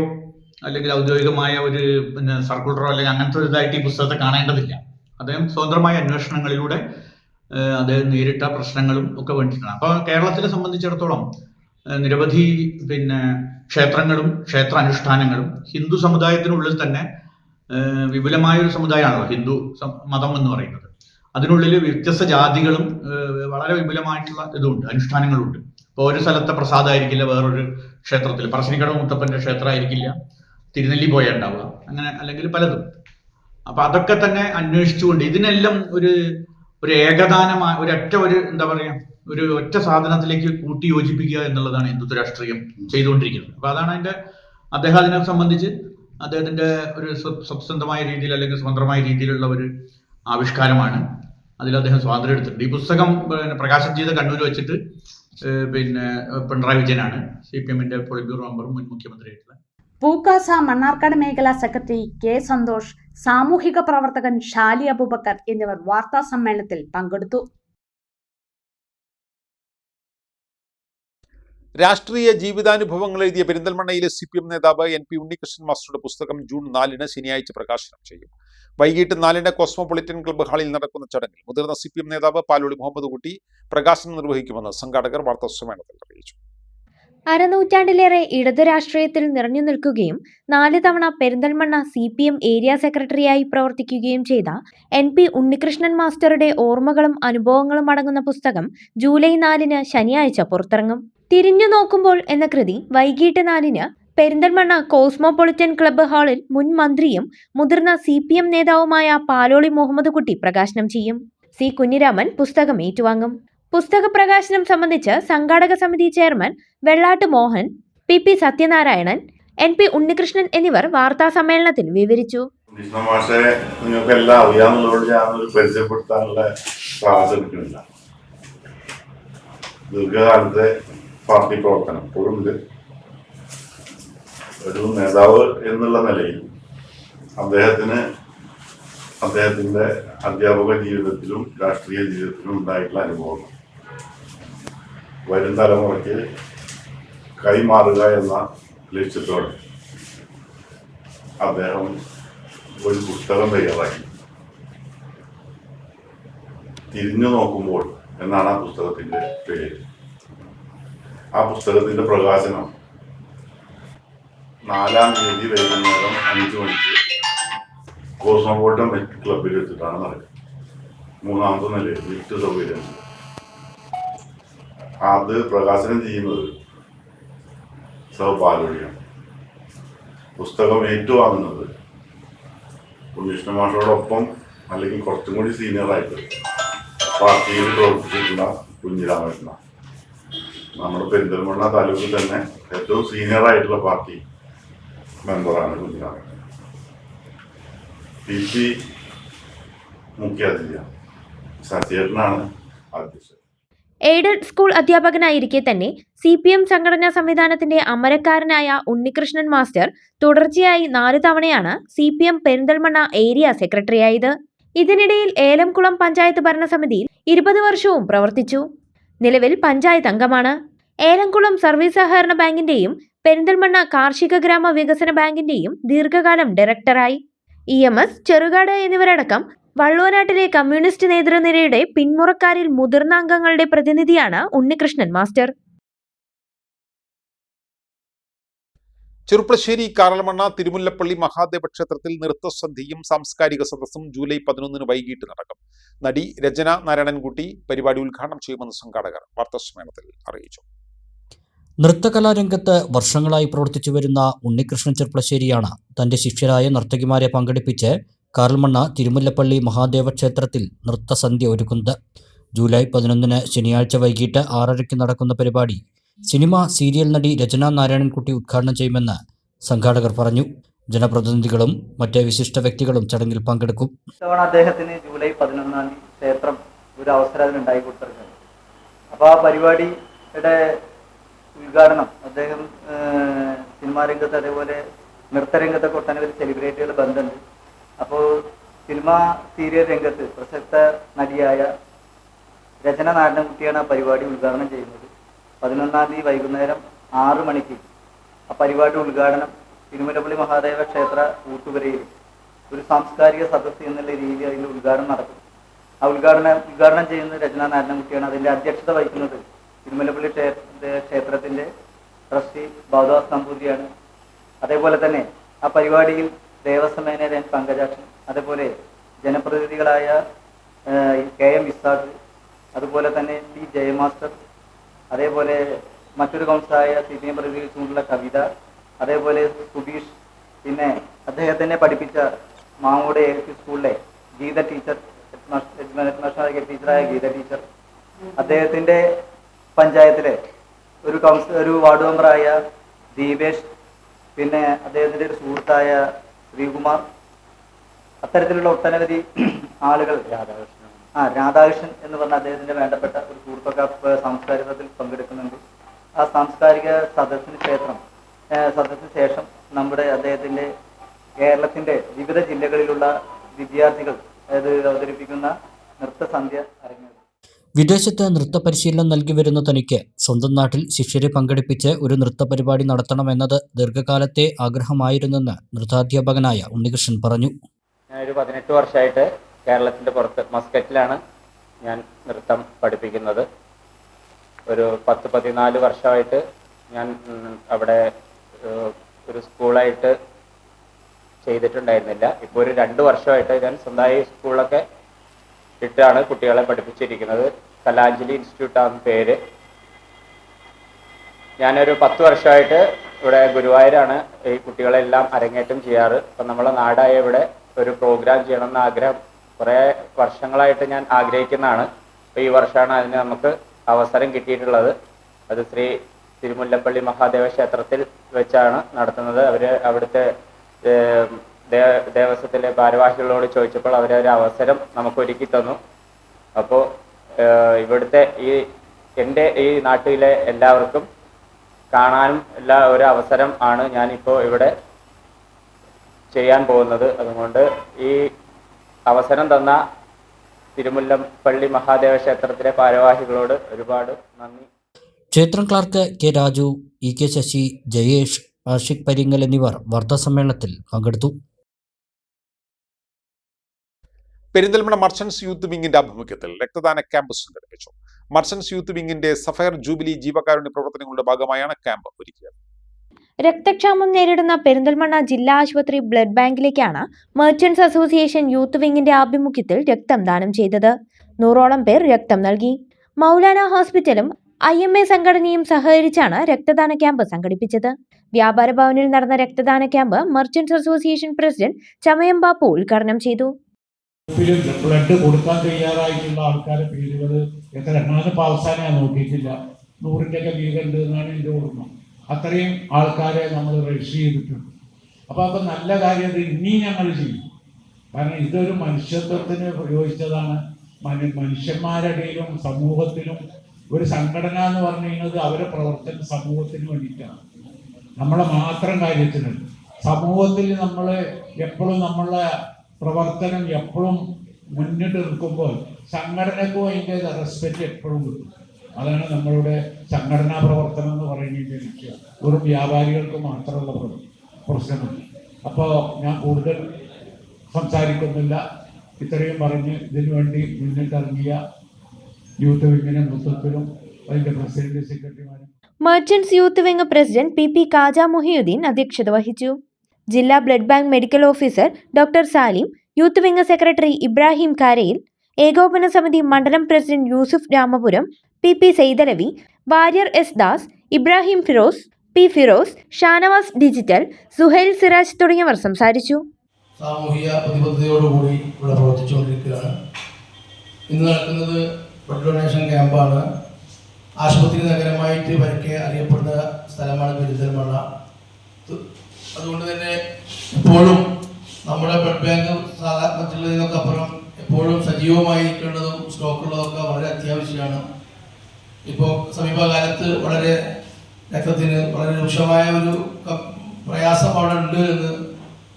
അല്ലെങ്കിൽ ഔദ്യോഗികമായ ഒരു സർക്കുലറോ അല്ലെങ്കിൽ അങ്ങനത്തെ ഒരു ഇതായിട്ട് ഈ പുസ്തകത്തെ കാണേണ്ടതില്ല. അദ്ദേഹം സ്വതന്ത്രമായ അന്വേഷണങ്ങളിലൂടെ അദ്ദേഹം നേരിട്ട പ്രശ്നങ്ങളും ഒക്കെ വേണ്ടിയിട്ടാണ്. അപ്പോൾ കേരളത്തിലെ സംബന്ധിച്ചിടത്തോളം നിരവധി ക്ഷേത്രങ്ങളും ക്ഷേത്ര അനുഷ്ഠാനങ്ങളും ഹിന്ദു സമുദായത്തിനുള്ളിൽ തന്നെ വിപുലമായൊരു സമുദായമാണല്ലോ ഹിന്ദു മതം എന്ന് പറയുന്നത്. അതിനുള്ളിൽ വ്യത്യസ്ത ജാതികളും വളരെ വിപുലമായിട്ടുള്ള ഇതുണ്ട്, അനുഷ്ഠാനങ്ങളുണ്ട്. ഇപ്പോൾ ഒരു സ്ഥലത്തെ പ്രസാദമായിരിക്കില്ല വേറൊരു ക്ഷേത്രത്തിൽ, പറശ്ശിനിക്കടവ് മുത്തപ്പൻ്റെ ക്ഷേത്രമായിരിക്കില്ല തിരുനെല്ലി പോയ ഉണ്ടാവുക, അങ്ങനെ അല്ലെങ്കിൽ പലതും. അപ്പം അതൊക്കെ തന്നെ അന്വേഷിച്ചുകൊണ്ട് ഇതിനെല്ലാം ഒരു ഏകദാനമായ ഒരു ഒറ്റ സാധനത്തിലേക്ക് കൂട്ടി യോജിപ്പിക്കുക എന്നുള്ളതാണ് ഹിന്ദുത്വ രാഷ്ട്രീയം ചെയ്തുകൊണ്ടിരിക്കുന്നത്. അപ്പോൾ അതാണ് അദ്ദേഹം അതിനെ സംബന്ധിച്ച് അദ്ദേഹത്തിൻ്റെ ഒരു സ്വതന്ത്രമായ രീതിയിൽ അല്ലെങ്കിൽ സ്വതന്ത്രമായ രീതിയിലുള്ള ഒരു ആവിഷ്കാരമാണ്. അതിൽ അദ്ദേഹം സ്വാതന്ത്ര്യം എടുത്തിട്ടുണ്ട്. ഈ പുസ്തകം പ്രകാശനം ചെയ്ത കണ്ണൂർ വെച്ചിട്ട് പിണറായി വിജയനാണ്, CPM-ന്റെ പോളിറ്റ് ബ്യൂറോ മെമ്പറും മുൻ മുഖ്യമന്ത്രിയായിട്ടുള്ള. പൂക്കാസ മണ്ണാർക്കാട് മേഖലാ സെക്രട്ടറി K. സന്തോഷ്, സാമൂഹിക പ്രവർത്തകൻ ഷാലി അബൂബക്കർ എന്നിവർ വാർത്താ സമ്മേളനത്തിൽ പങ്കെടുത്തു. രാഷ്ട്രീയ ജീവിതാനുഭവങ്ങൾ എഴുതിയ പെരിന്തൽമണ്ണയിലെ CPM നേതാവ് NP ഉണ്ണികൃഷ്ണൻ മാസ്റ്ററുടെ പുസ്തകം ജൂൺ 4 ശനിയാഴ്ച പ്രകാശനം ചെയ്യും. വൈകിട്ട് 4 കോസ്മോപൊളിറ്റൻ ക്ലബ്ബ് ഹാളിൽ നടക്കുന്ന ചടങ്ങിൽ മുതിർന്ന CPM നേതാവ് പാലോളി മുഹമ്മദ് കുട്ടി പ്രകാശനം നിർവഹിക്കുമെന്ന് സംഘാടകർ വാർത്താസമ്മേളനത്തിൽ അറിയിച്ചു. അരനൂറ്റാണ്ടിലേറെ ഇടതു രാഷ്ട്രീയത്തിൽ നിറഞ്ഞു നിൽക്കുകയും 4 തവണ പെരിന്തൽമണ്ണ CPM ഏരിയ സെക്രട്ടറിയായി പ്രവർത്തിക്കുകയും ചെയ്ത NP ഉണ്ണികൃഷ്ണൻ മാസ്റ്ററുടെ ഓർമ്മകളും അനുഭവങ്ങളും അടങ്ങുന്ന പുസ്തകം ജൂലൈ 4 ശനിയാഴ്ച പുറത്തിറങ്ങും. തിരിഞ്ഞു നോക്കുമ്പോൾ എന്ന കൃതി വൈകിട്ട് 4 പെരിന്തൽമണ്ണ കോസ്മോപൊളിറ്റൻ ക്ലബ്ബ് ഹാളിൽ മുൻ മന്ത്രിയും മുതിർന്ന CPM നേതാവുമായ പാലോളി മുഹമ്മദ് കുട്ടി പ്രകാശനം ചെയ്യും. C. കുഞ്ഞിരാമൻ പുസ്തകം ഏറ്റുവാങ്ങും. പുസ്തക പ്രകാശനം സംബന്ധിച്ച് സംഘാടക സമിതി chairman Vellatt Mohan, PP Sathyanarayanan, NP Unnikrishnan എന്നിവർ വാർത്താസമ്മേളനത്തിൽ വിവരിച്ചു. മാഷെ നിങ്ങൾക്ക് എല്ലാം അറിയാവുന്നതുകൊണ്ട് ഞാനൊരു പരിചയപ്പെടുത്താനുള്ള സാഹചര്യം എടുക്കുന്നില്ല. ദീർഘകാലത്തെ പാർട്ടി പ്രവർത്തനം ഇപ്പോഴും ഇത് ഒരു നേതാവ് എന്നുള്ള നിലയിൽ അദ്ദേഹത്തിന്റെ അധ്യാപക ജീവിതത്തിലും രാഷ്ട്രീയ ജീവിതത്തിലും ഉണ്ടായിട്ടുള്ള അനുഭവങ്ങൾ വരും തലമുറയ്ക്ക് കൈമാറുക എന്ന ലക്ഷ്യത്തോടെ അദ്ദേഹം ഒരു പുസ്തകം തയ്യാറാക്കി. തിരിഞ്ഞു നോക്കുമ്പോൾ എന്നാണ് ആ പുസ്തകത്തിന്റെ പേര്. ആ പുസ്തകത്തിന്റെ പ്രകാശനം 4-ാം തീയതി വൈകുന്നേരം 5 മണിക്ക് കോസ്മോപോളിറ്റൻ ക്ലബിൽ വെച്ചിട്ടാണ് നടക്കുന്നത്. 3-ാമത്തെ നിലയിൽ ലിഫ്റ്റ് സൗകര്യം. അത് പ്രകാശനം ചെയ്യുന്നത് സൗപാലോടിയാണ്. പുസ്തകം ഏറ്റുവാങ്ങുന്നത് ഉണ്ണികൃഷ്ണൻ മാഷോടൊപ്പം അല്ലെങ്കിൽ കുറച്ചും കൂടി സീനിയറായിട്ട് പാർട്ടിയിൽ പ്രവർത്തിച്ചിട്ടുള്ള കുഞ്ഞിരാമകൃഷ്ണൻ. നമ്മുടെ പെരിന്തൽമണ്ണ താലൂക്കിൽ തന്നെ ഏറ്റവും സീനിയറായിട്ടുള്ള പാർട്ടി മെമ്പറാണ് കുഞ്ഞിരാമകൃഷ്ണൻ. PP മുഖ്യാതിഥിയാണ്. സത്യേട്ടനാണ് അധ്യക്ഷൻ. എയ്ഡഡ് സ്കൂൾ അധ്യാപകനായിരിക്കെ തന്നെ CPM സംഘടനാ സംവിധാനത്തിന്റെ അമരക്കാരനായ ഉണ്ണികൃഷ്ണൻ മാസ്റ്റർ തുടർച്ചയായി 4 തവണയാണ് CPM പെരിന്തൽമണ്ണ ഏരിയ സെക്രട്ടറിയായത്. ഇതിനിടയിൽ ഏലംകുളം പഞ്ചായത്ത് ഭരണസമിതിയിൽ 20 വർഷവും പ്രവർത്തിച്ചു. നിലവിൽ പഞ്ചായത്ത് അംഗമാണ്. ഏലംകുളം സർവീസ് സഹകരണ ബാങ്കിന്റെയും പെരിന്തൽമണ്ണ കാർഷിക ഗ്രാമ വികസന ബാങ്കിന്റെയും ദീർഘകാലം ഡയറക്ടറായി. EMS, ചെറുകാട് എന്നിവരടക്കം വള്ളുവനാട്ടിലെ കമ്മ്യൂണിസ്റ്റ് നേതൃനിരയുടെ പിന്മുറക്കാരിൽ മുതിർന്ന അംഗങ്ങളുടെ പ്രതിനിധിയാണ് ഉണ്ണികൃഷ്ണൻ മാസ്റ്റർ. ചെറുപ്പശ്ശേരി കാറൽമണ്ണ തിരുമുല്ലപ്പള്ളി മഹാദേവ ക്ഷേത്രത്തിൽ നൃത്തസന്ധ്യയും സാംസ്കാരിക സദസ്സും ജൂലൈ 11 വൈകിട്ട് നടക്കും. നടി രചന നാരായണൻകുട്ടി പരിപാടി ഉദ്ഘാടനം ചെയ്യുമെന്ന് സംഘാടകർ വാർത്താസമ്മേളനത്തിൽ അറിയിച്ചു. നൃത്തകലാരംഗത്ത് വർഷങ്ങളായി പ്രവർത്തിച്ചു വരുന്ന ഉണ്ണികൃഷ്ണൻ ചെറുപ്പശ്ശേരിയാണ് തന്റെ ശിഷ്യരായ നർത്തകിമാരെ പങ്കെടുപ്പിച്ച് കാറൽമണ്ണ തിരുമുല്ലപ്പള്ളി മഹാദേവ ക്ഷേത്രത്തിൽ നൃത്തസന്ധ്യ ഒരുക്കുന്നത്. ജൂലൈ 11 ശനിയാഴ്ച വൈകിട്ട് 6:30 നടക്കുന്ന പരിപാടി സിനിമ സീരിയൽ നടി രചന നാരായണൻകുട്ടി ഉദ്ഘാടനം ചെയ്യുമെന്ന് സംഘാടകർ പറഞ്ഞു. ജനപ്രതിനിധികളും മറ്റ് വിശിഷ്ട വ്യക്തികളും ചടങ്ങിൽ പങ്കെടുക്കും. ഇത്തവണ അദ്ദേഹത്തിന് ജൂലൈ 11 ക്ഷേത്രം ഒരു അവസരം ഉണ്ടായി കൊടുത്തിട്ടുണ്ട്. അപ്പോൾ ആ പരിപാടിയുടെ ഉദ്ഘാടനം അദ്ദേഹം സിനിമാ രംഗത്ത് അതേപോലെ നൃത്തരംഗത്തൊക്കെ ഒട്ടനവധി സെലിബ്രിറ്റികൾ ബന്ധമുണ്ട്. അപ്പോൾ സിനിമ സീരിയൽ രംഗത്ത് പ്രശസ്ത നടിയായ രചന നാരായണൻകുട്ടിയാണ് ആ പരിപാടി ഉദ്ഘാടനം ചെയ്യുന്നത്. 11 തീയതി വൈകുന്നേരം 6 മണിക്ക് ആ പരിപാടി ഉദ്ഘാടനം തിരുമുല്ലപ്പള്ളി മഹാദേവ ക്ഷേത്ര ഊട്ടുപുരയിൽ ഒരു സാംസ്കാരിക സദസ്സ് എന്നുള്ള രീതിയിൽ അതിൽ ഉദ്ഘാടനം നടക്കും. ആ ഉദ്ഘാടനം ചെയ്യുന്നത് രചന നാരായണൻകുട്ടിയാണ്. അതിൻ്റെ അധ്യക്ഷത വഹിക്കുന്നത് തിരുമുല്ലപ്പള്ളി ക്ഷേത്രത്തിൻ്റെ ട്രസ്റ്റി ബാദാസ് നമ്പൂതിരിയാണ്. അതേപോലെ തന്നെ ആ പരിപാടിയിൽ ദേവസ്വം മേനേജർ പങ്കജാക്ഷൻ, അതേപോലെ ജനപ്രതിനിധികളായ KM ഇസാഖ്, അതുപോലെ തന്നെ P ജയമാസ്റ്റർ, അതേപോലെ മറ്റൊരു കൗൺസിലായ CPM പ്രതിനിധിച്ചുകൊണ്ടുള്ള കവിത, അതേപോലെ സുബീഷ്, പിന്നെ അദ്ദേഹത്തിനെ പഠിപ്പിച്ച മാങ്ങോട് ALP സ്കൂളിലെ ഗീത ടീച്ചർ, ടീച്ചറായ ഗീത ടീച്ചർ, അദ്ദേഹത്തിൻ്റെ പഞ്ചായത്തിലെ ഒരു വാർഡ് മെമ്പറായ ദീപേഷ്, പിന്നെ അദ്ദേഹത്തിൻ്റെ ഒരു സുഹൃത്തായ ശ്രീകുമാർ, അത്തരത്തിലുള്ള ഒട്ടനവധി ആളുകൾ, രാധാകൃഷ്ണൻ എന്ന് പറഞ്ഞ അദ്ദേഹത്തിൻ്റെ വേണ്ടപ്പെട്ട ഒരു സുഹൃത്തൊക്കെ സാംസ്കാരികത്തിൽ പങ്കെടുക്കുന്നുണ്ട്. ആ സാംസ്കാരിക സദസ്സിന് ശേഷം നമ്മുടെ അദ്ദേഹത്തിൻ്റെ കേരളത്തിൻ്റെ വിവിധ ജില്ലകളിലുള്ള വിദ്യാർത്ഥികൾ അവതരിപ്പിക്കുന്ന നൃത്തസന്ധ്യ അരങ്ങേറും. വിദേശത്ത് നൃത്തപരിശീലനം നൽകി വരുന്ന തനിക്ക് സ്വന്തം നാട്ടിൽ ശിഷ്യരെ പങ്കെടുപ്പിച്ച് ഒരു നൃത്തപരിപാടി നടത്തണമെന്നത് ദീർഘകാലത്തെ ആഗ്രഹമായിരുന്നെന്ന് നൃത്താധ്യാപകനായ ഉണ്ണികൃഷ്ണൻ പറഞ്ഞു. ഞാനൊരു 18 വർഷമായിട്ട് കേരളത്തിൻ്റെ പുറത്ത് മസ്കറ്റിലാണ് ഞാൻ നൃത്തം പഠിപ്പിക്കുന്നത്. ഒരു 10-14 വർഷമായിട്ട് ഞാൻ അവിടെ ഒരു സ്കൂളായിട്ട് ചെയ്തിട്ടുണ്ടായിരുന്നില്ല. ഇപ്പോൾ ഒരു 2 വർഷമായിട്ട് ഞാൻ സ്വന്തമായി സ്കൂളൊക്കെ ഇട്ടാണ് കുട്ടികളെ പഠിപ്പിച്ചിരിക്കുന്നത്. കലാഞ്ജലി ഇൻസ്റ്റിറ്റ്യൂട്ടാണ് പേര്. ഞാനൊരു 10 വർഷമായിട്ട് ഇവിടെ ഗുരുവായൂരാണ് ഈ കുട്ടികളെല്ലാം അരങ്ങേറ്റം ചെയ്യാറ്. അപ്പം നമ്മളെ നാടായ ഇവിടെ ഒരു പ്രോഗ്രാം ചെയ്യണമെന്ന ആഗ്രഹം കുറേ വർഷങ്ങളായിട്ട് ഞാൻ ആഗ്രഹിക്കുന്നതാണ്. അപ്പോൾ ഈ വർഷമാണ് അതിന് നമുക്ക് അവസരം കിട്ടിയിട്ടുള്ളത്. അത് ശ്രീ തിരുമുല്ലപ്പള്ളി മഹാദേവ ക്ഷേത്രത്തിൽ വെച്ചാണ് നടത്തുന്നത്. അവിടുത്തെ ദേവസ്വത്തിലെ ഭാരവാഹികളോട് ചോദിച്ചപ്പോൾ അവരൊരു അവസരം നമുക്ക് ഒരുക്കി തന്നു. അപ്പോൾ ഇവിടുത്തെ എൻ്റെ ഈ നാട്ടിലെ എല്ലാവർക്കും കാണാനും ഒരു അവസരം ആണ് ഞാനിപ്പോൾ ഇവിടെ ചെയ്യാൻ പോകുന്നത്. അതുകൊണ്ട് ഈ അവസരം തന്ന തിരുമുല്ലപ്പള്ളി മഹാദേവ ക്ഷേത്രത്തിലെ ഭാരവാഹികളോട് ഒരുപാട് നന്ദി. ക്ഷേത്രം clerk K Raju, E K Sasi, Jayesh, Ashiq Paringal എന്നിവർ വാർത്താസമ്മേളനത്തിൽ പങ്കെടുത്തു. പെരിന്തൽമണ്ണ മർച്ചന്റ്സ് യൂത്ത് വിങ്ങിന്റെ ആഭിമുഖ്യത്തിൽ രക്തദാന ക്യാമ്പ് സംഘടിപ്പിച്ചു. മർച്ചന്റ്സ് യൂത്ത് വിങ്ങിന്റെ സഫയർ ജൂബിലി ജീവകാരുണ്യ പ്രവർത്തനങ്ങളുടെ ഭാഗമായാണ് ക്യാമ്പ് ഒരുക്കിയത്. രക്തക്ഷാമം നേരിടുന്ന പെരിന്തൽമണ്ണ ജില്ലാ ആശുപത്രി ബ്ലഡ് ബാങ്കിലേക്കാണ് മെർച്ചന്റ്സ് അസോസിയേഷൻ യൂത്ത് വിങ്ങിന്റെ ആഭിമുഖ്യത്തിൽ രക്തം ദാനം ചെയ്തത്. 100ഓളം പേർ രക്തം നൽകി. മൗലാന ഹോസ്പിറ്റലും IMA സംഘടനയും സഹകരിച്ചാണ് രക്തദാന ക്യാമ്പ് സംഘടിപ്പിച്ചത്. വ്യാപാര ഭവനിൽ നടന്ന രക്തദാന ക്യാമ്പ് മെർച്ചന്റ്സ് അസോസിയേഷൻ പ്രസിഡന്റ് ചമയം ബാപ്പു ഉദ്ഘാടനം ചെയ്തു. ബ്ലഡ് കൊടുക്കാൻ തയ്യാറായിട്ടുള്ള ആൾക്കാരുടെ പേരുകൾ എത്ര എണ്ണാനിപ്പോൾ അവസാനം ഞാൻ നോക്കിയിട്ടില്ല. 100ൻ്റെയൊക്കെ വീടുണ്ട് എന്നാണ് എൻ്റെ ഓർമ്മ. അത്രയും ആൾക്കാരെ നമ്മൾ രജിസ്റ്റർ ചെയ്തിട്ടുണ്ട്. അപ്പോൾ നല്ല കാര്യം ഇനിയും ഞങ്ങൾ ചെയ്യും. കാരണം ഇതൊരു മനുഷ്യത്വത്തിന് പ്രയോഗിച്ചതാണ്. മനുഷ്യന്മാരുടെ ഇടയിലും സമൂഹത്തിലും ഒരു സംഘടന എന്ന് പറഞ്ഞു കഴിഞ്ഞാൽ അവരുടെ പ്രവർത്തനം സമൂഹത്തിന് വേണ്ടിയിട്ടാണ്. നമ്മളെ മാത്രം കാര്യത്തിനല്ല. സമൂഹത്തിൽ നമ്മൾ എപ്പോഴും നമ്മളെ പ്രവർത്തനം എപ്പോഴും മുന്നിട്ട് നിൽക്കുമ്പോൾ സംഘടനക്കും അതിൻ്റെ റെസ്പെക്റ്റ് എപ്പോഴും കിട്ടും. അതാണ് നമ്മളുടെ സംഘടനാ പ്രവർത്തനം എന്ന് പറയുന്നത്. എനിക്ക് ഒരു വ്യാപാരികൾക്ക് മാത്രമുള്ള പ്രശ്നമല്ല. അപ്പോൾ ഞാൻ കൂടുതൽ സംസാരിക്കുന്നില്ല. ഇത്രയും പറഞ്ഞ് ഇതിനു വേണ്ടി മുന്നിട്ടിറങ്ങിയ യൂത്ത് വിങ്ങിന്റെ മൊത്തത്തിലും അതിന്റെ പ്രസിഡന്റ് സെക്രട്ടറിമാരും. Merchants youth wing president PP Kaja Muhiyuddin അധ്യക്ഷത വഹിച്ചു. ജില്ലാ blood bank medical officer doctor Salim, youth wing secretary Ibrahim Karayil, ഏകോപന സമിതി മണ്ഡലം president Yusuf Ramapuram, PP Saidalavi, Warrier S Das, Ibrahim Firoz, P Firoz, Shanavas digital, Suhail Siraj തുടങ്ങിയവർ സംസാരിച്ചു. സാമൂഹിക പ്രതിബദ്ധതയോടുകൂടി ഇവിടെ പ്രവർത്തിച്ചുകൊണ്ടിരിക്കുകയാണ്. ഇന്ന് നടക്കുന്നത് ബ്ലഡ് ഡൊണേഷൻ ക്യാമ്പാണ്. ആശുപത്രി നഗരമായിട്ട് പരക്കെ അറിയപ്പെടുന്ന സ്ഥലമാണ് പെരിന്തൽമണ്ണ. അതുകൊണ്ട് തന്നെ എപ്പോഴും നമ്മുടെ ബ്ലഡ് ബാങ്ക് മറ്റുള്ളതിനൊക്കെ അപ്പുറം എപ്പോഴും സജീവമായിരിക്കേണ്ടതും സ്റ്റോക്കുള്ളതൊക്കെ വളരെ അത്യാവശ്യമാണ്. ഇപ്പോൾ സമീപകാലത്ത് വളരെ രക്തത്തിന് വളരെ രൂക്ഷമായ ഒരു പ്രയാസം അവിടെ ഉണ്ട് എന്ന്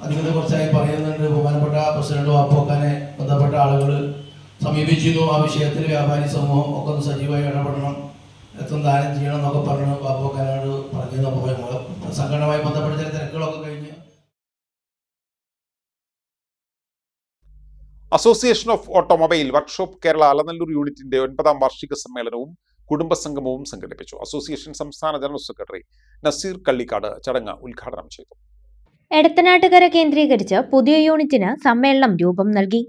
അധികൃതർ കുറച്ചായി പറയുന്നുണ്ട്. ബഹുമാനപ്പെട്ട പ്രസിഡന്റ് വാപ്പോക്കാനെ ബന്ധപ്പെട്ട ആളുകൾ സമീപിച്ചിരുന്നു. ആ വിഷയത്തിൽ വ്യാപാരി സമൂഹം ഒക്കെ ഒന്ന് സജീവമായി ഇടപെടണം, രക്തം ദാനം ചെയ്യണം എന്നൊക്കെ പറഞ്ഞു വാപ്പോക്കാനോട് പറഞ്ഞത്. സംഘടനയുമായി ബന്ധപ്പെട്ട ചില തിരക്കുകളൊക്കെ കഴിഞ്ഞ് association of automobile workshop Kerala Alanallur യൂണിറ്റിന്റെ 9ാം വാർഷിക സമ്മേളനവും കുടുംബസംഗമവും സംഘടിപ്പിച്ചു. അസോസിയേഷൻ സംസ്ഥാന ജനറൽ സെക്രട്ടറി നസീർ കള്ളിക്കാട് ചടങ്ങ് ഉദ്ഘാടനം ചെയ്തു. എടത്തനാട്ടുകര കേന്ദ്രീകരിച്ച് പുതിയ യൂണിറ്റിന് സമ്മേളനം രൂപം നൽകി.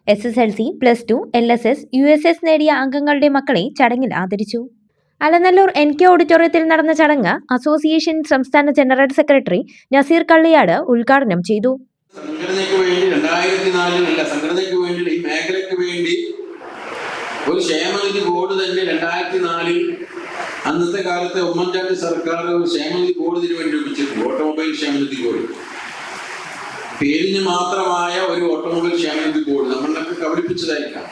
SSLC, +2, LSS, USS നേടിയ അംഗങ്ങളുടെ മക്കളെ ചടങ്ങിൽ ആദരിച്ചു. അലനല്ലൂർ NK ഓഡിറ്റോറിയത്തിൽ നടന്ന ചടങ്ങ് അസോസിയേഷൻ സംസ്ഥാന ജനറൽ സെക്രട്ടറി നസീർ കള്ളിയാട് ഉദ്ഘാടനം ചെയ്തു. സംഘടനയ്ക്ക് വേണ്ടി 2004 സംഘടനയ്ക്ക് വേണ്ടി ഈ മേഖലയ്ക്ക് വേണ്ടി ഒരു ക്ഷേമനിധി ബോർഡ് തന്നെ 2004 അന്നത്തെ കാലത്തെ ഉമ്മൻചാണ്ടി സർക്കാർ ഒരു ക്ഷേമനിധി ബോർഡിന് വേണ്ടി രൂപീകരിച്ചു. ഓട്ടോമൊബൈൽ ക്ഷേമനിധി ബോർഡ്, പേരിന് മാത്രമായ ഒരു ഓട്ടോമൊബൈൽ ക്ഷേമനിധി ബോർഡ്. നമ്മളൊക്കെ കബളിപ്പിച്ചതായിരിക്കാം,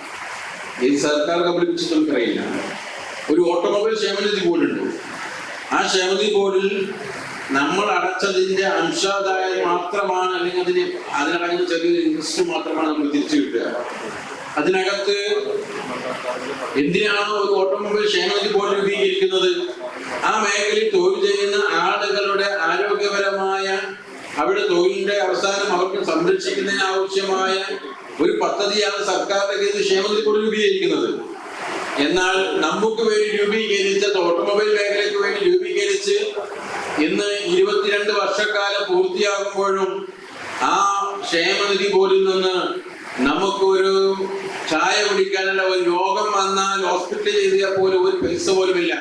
ഈ സർക്കാർ കബളിപ്പിച്ചത് നമുക്കറിയില്ല. ഒരു ഓട്ടോമൊബൈൽ ക്ഷേമനിധി ബോർഡുണ്ട്. ആ ക്ഷേമനിധി ബോർഡിൽ നമ്മൾ അടച്ചതിന്റെ അംശാദായം മാത്രമാണ്, അല്ലെങ്കിൽ അതിനടങ്ങുന്ന ചെറിയൊരു ഇൻട്രസ്റ്റ് മാത്രമാണ് നമ്മൾ തിരിച്ചു കിട്ടുക. അതിനകത്ത് എന്തിനാണോ ഒരു ഓട്ടോമൊബൈൽ ക്ഷേമനിധി ബോർഡ് രൂപീകരിക്കുന്നത്, ആ മേഖലയിൽ തൊഴിൽ ചെയ്യുന്ന ആളുകളുടെ ആരോഗ്യപരമായ അവരുടെ തൊഴിലിന്റെ അവസാനം അവർക്ക് സംരക്ഷിക്കുന്നതിന് ആവശ്യമായ ഒരു പദ്ധതിയാണ് സർക്കാരിന്റെ കീഴിൽ ക്ഷേമനിധി ബോർഡ് രൂപീകരിക്കുന്നത്. എന്നാൽ നമുക്ക് വേണ്ടി രൂപീകരിച്ച ഓട്ടോമൊബൈൽ മേഖലയ്ക്ക് വേണ്ടി രൂപീകരിച്ച് ഇന്ന് 22 വർഷക്കാലം പൂർത്തിയാകുമ്പോഴും ആ ക്ഷേമനിധി ബോർഡിൽ നിന്ന് നമുക്കൊരു ചായ കുടിക്കാനുള്ള ഒരു രോഗം വന്നാൽ ഹോസ്പിറ്റലിൽ ചെയ്താൽ പോലും ഒരു പൈസ പോലുമില്ല.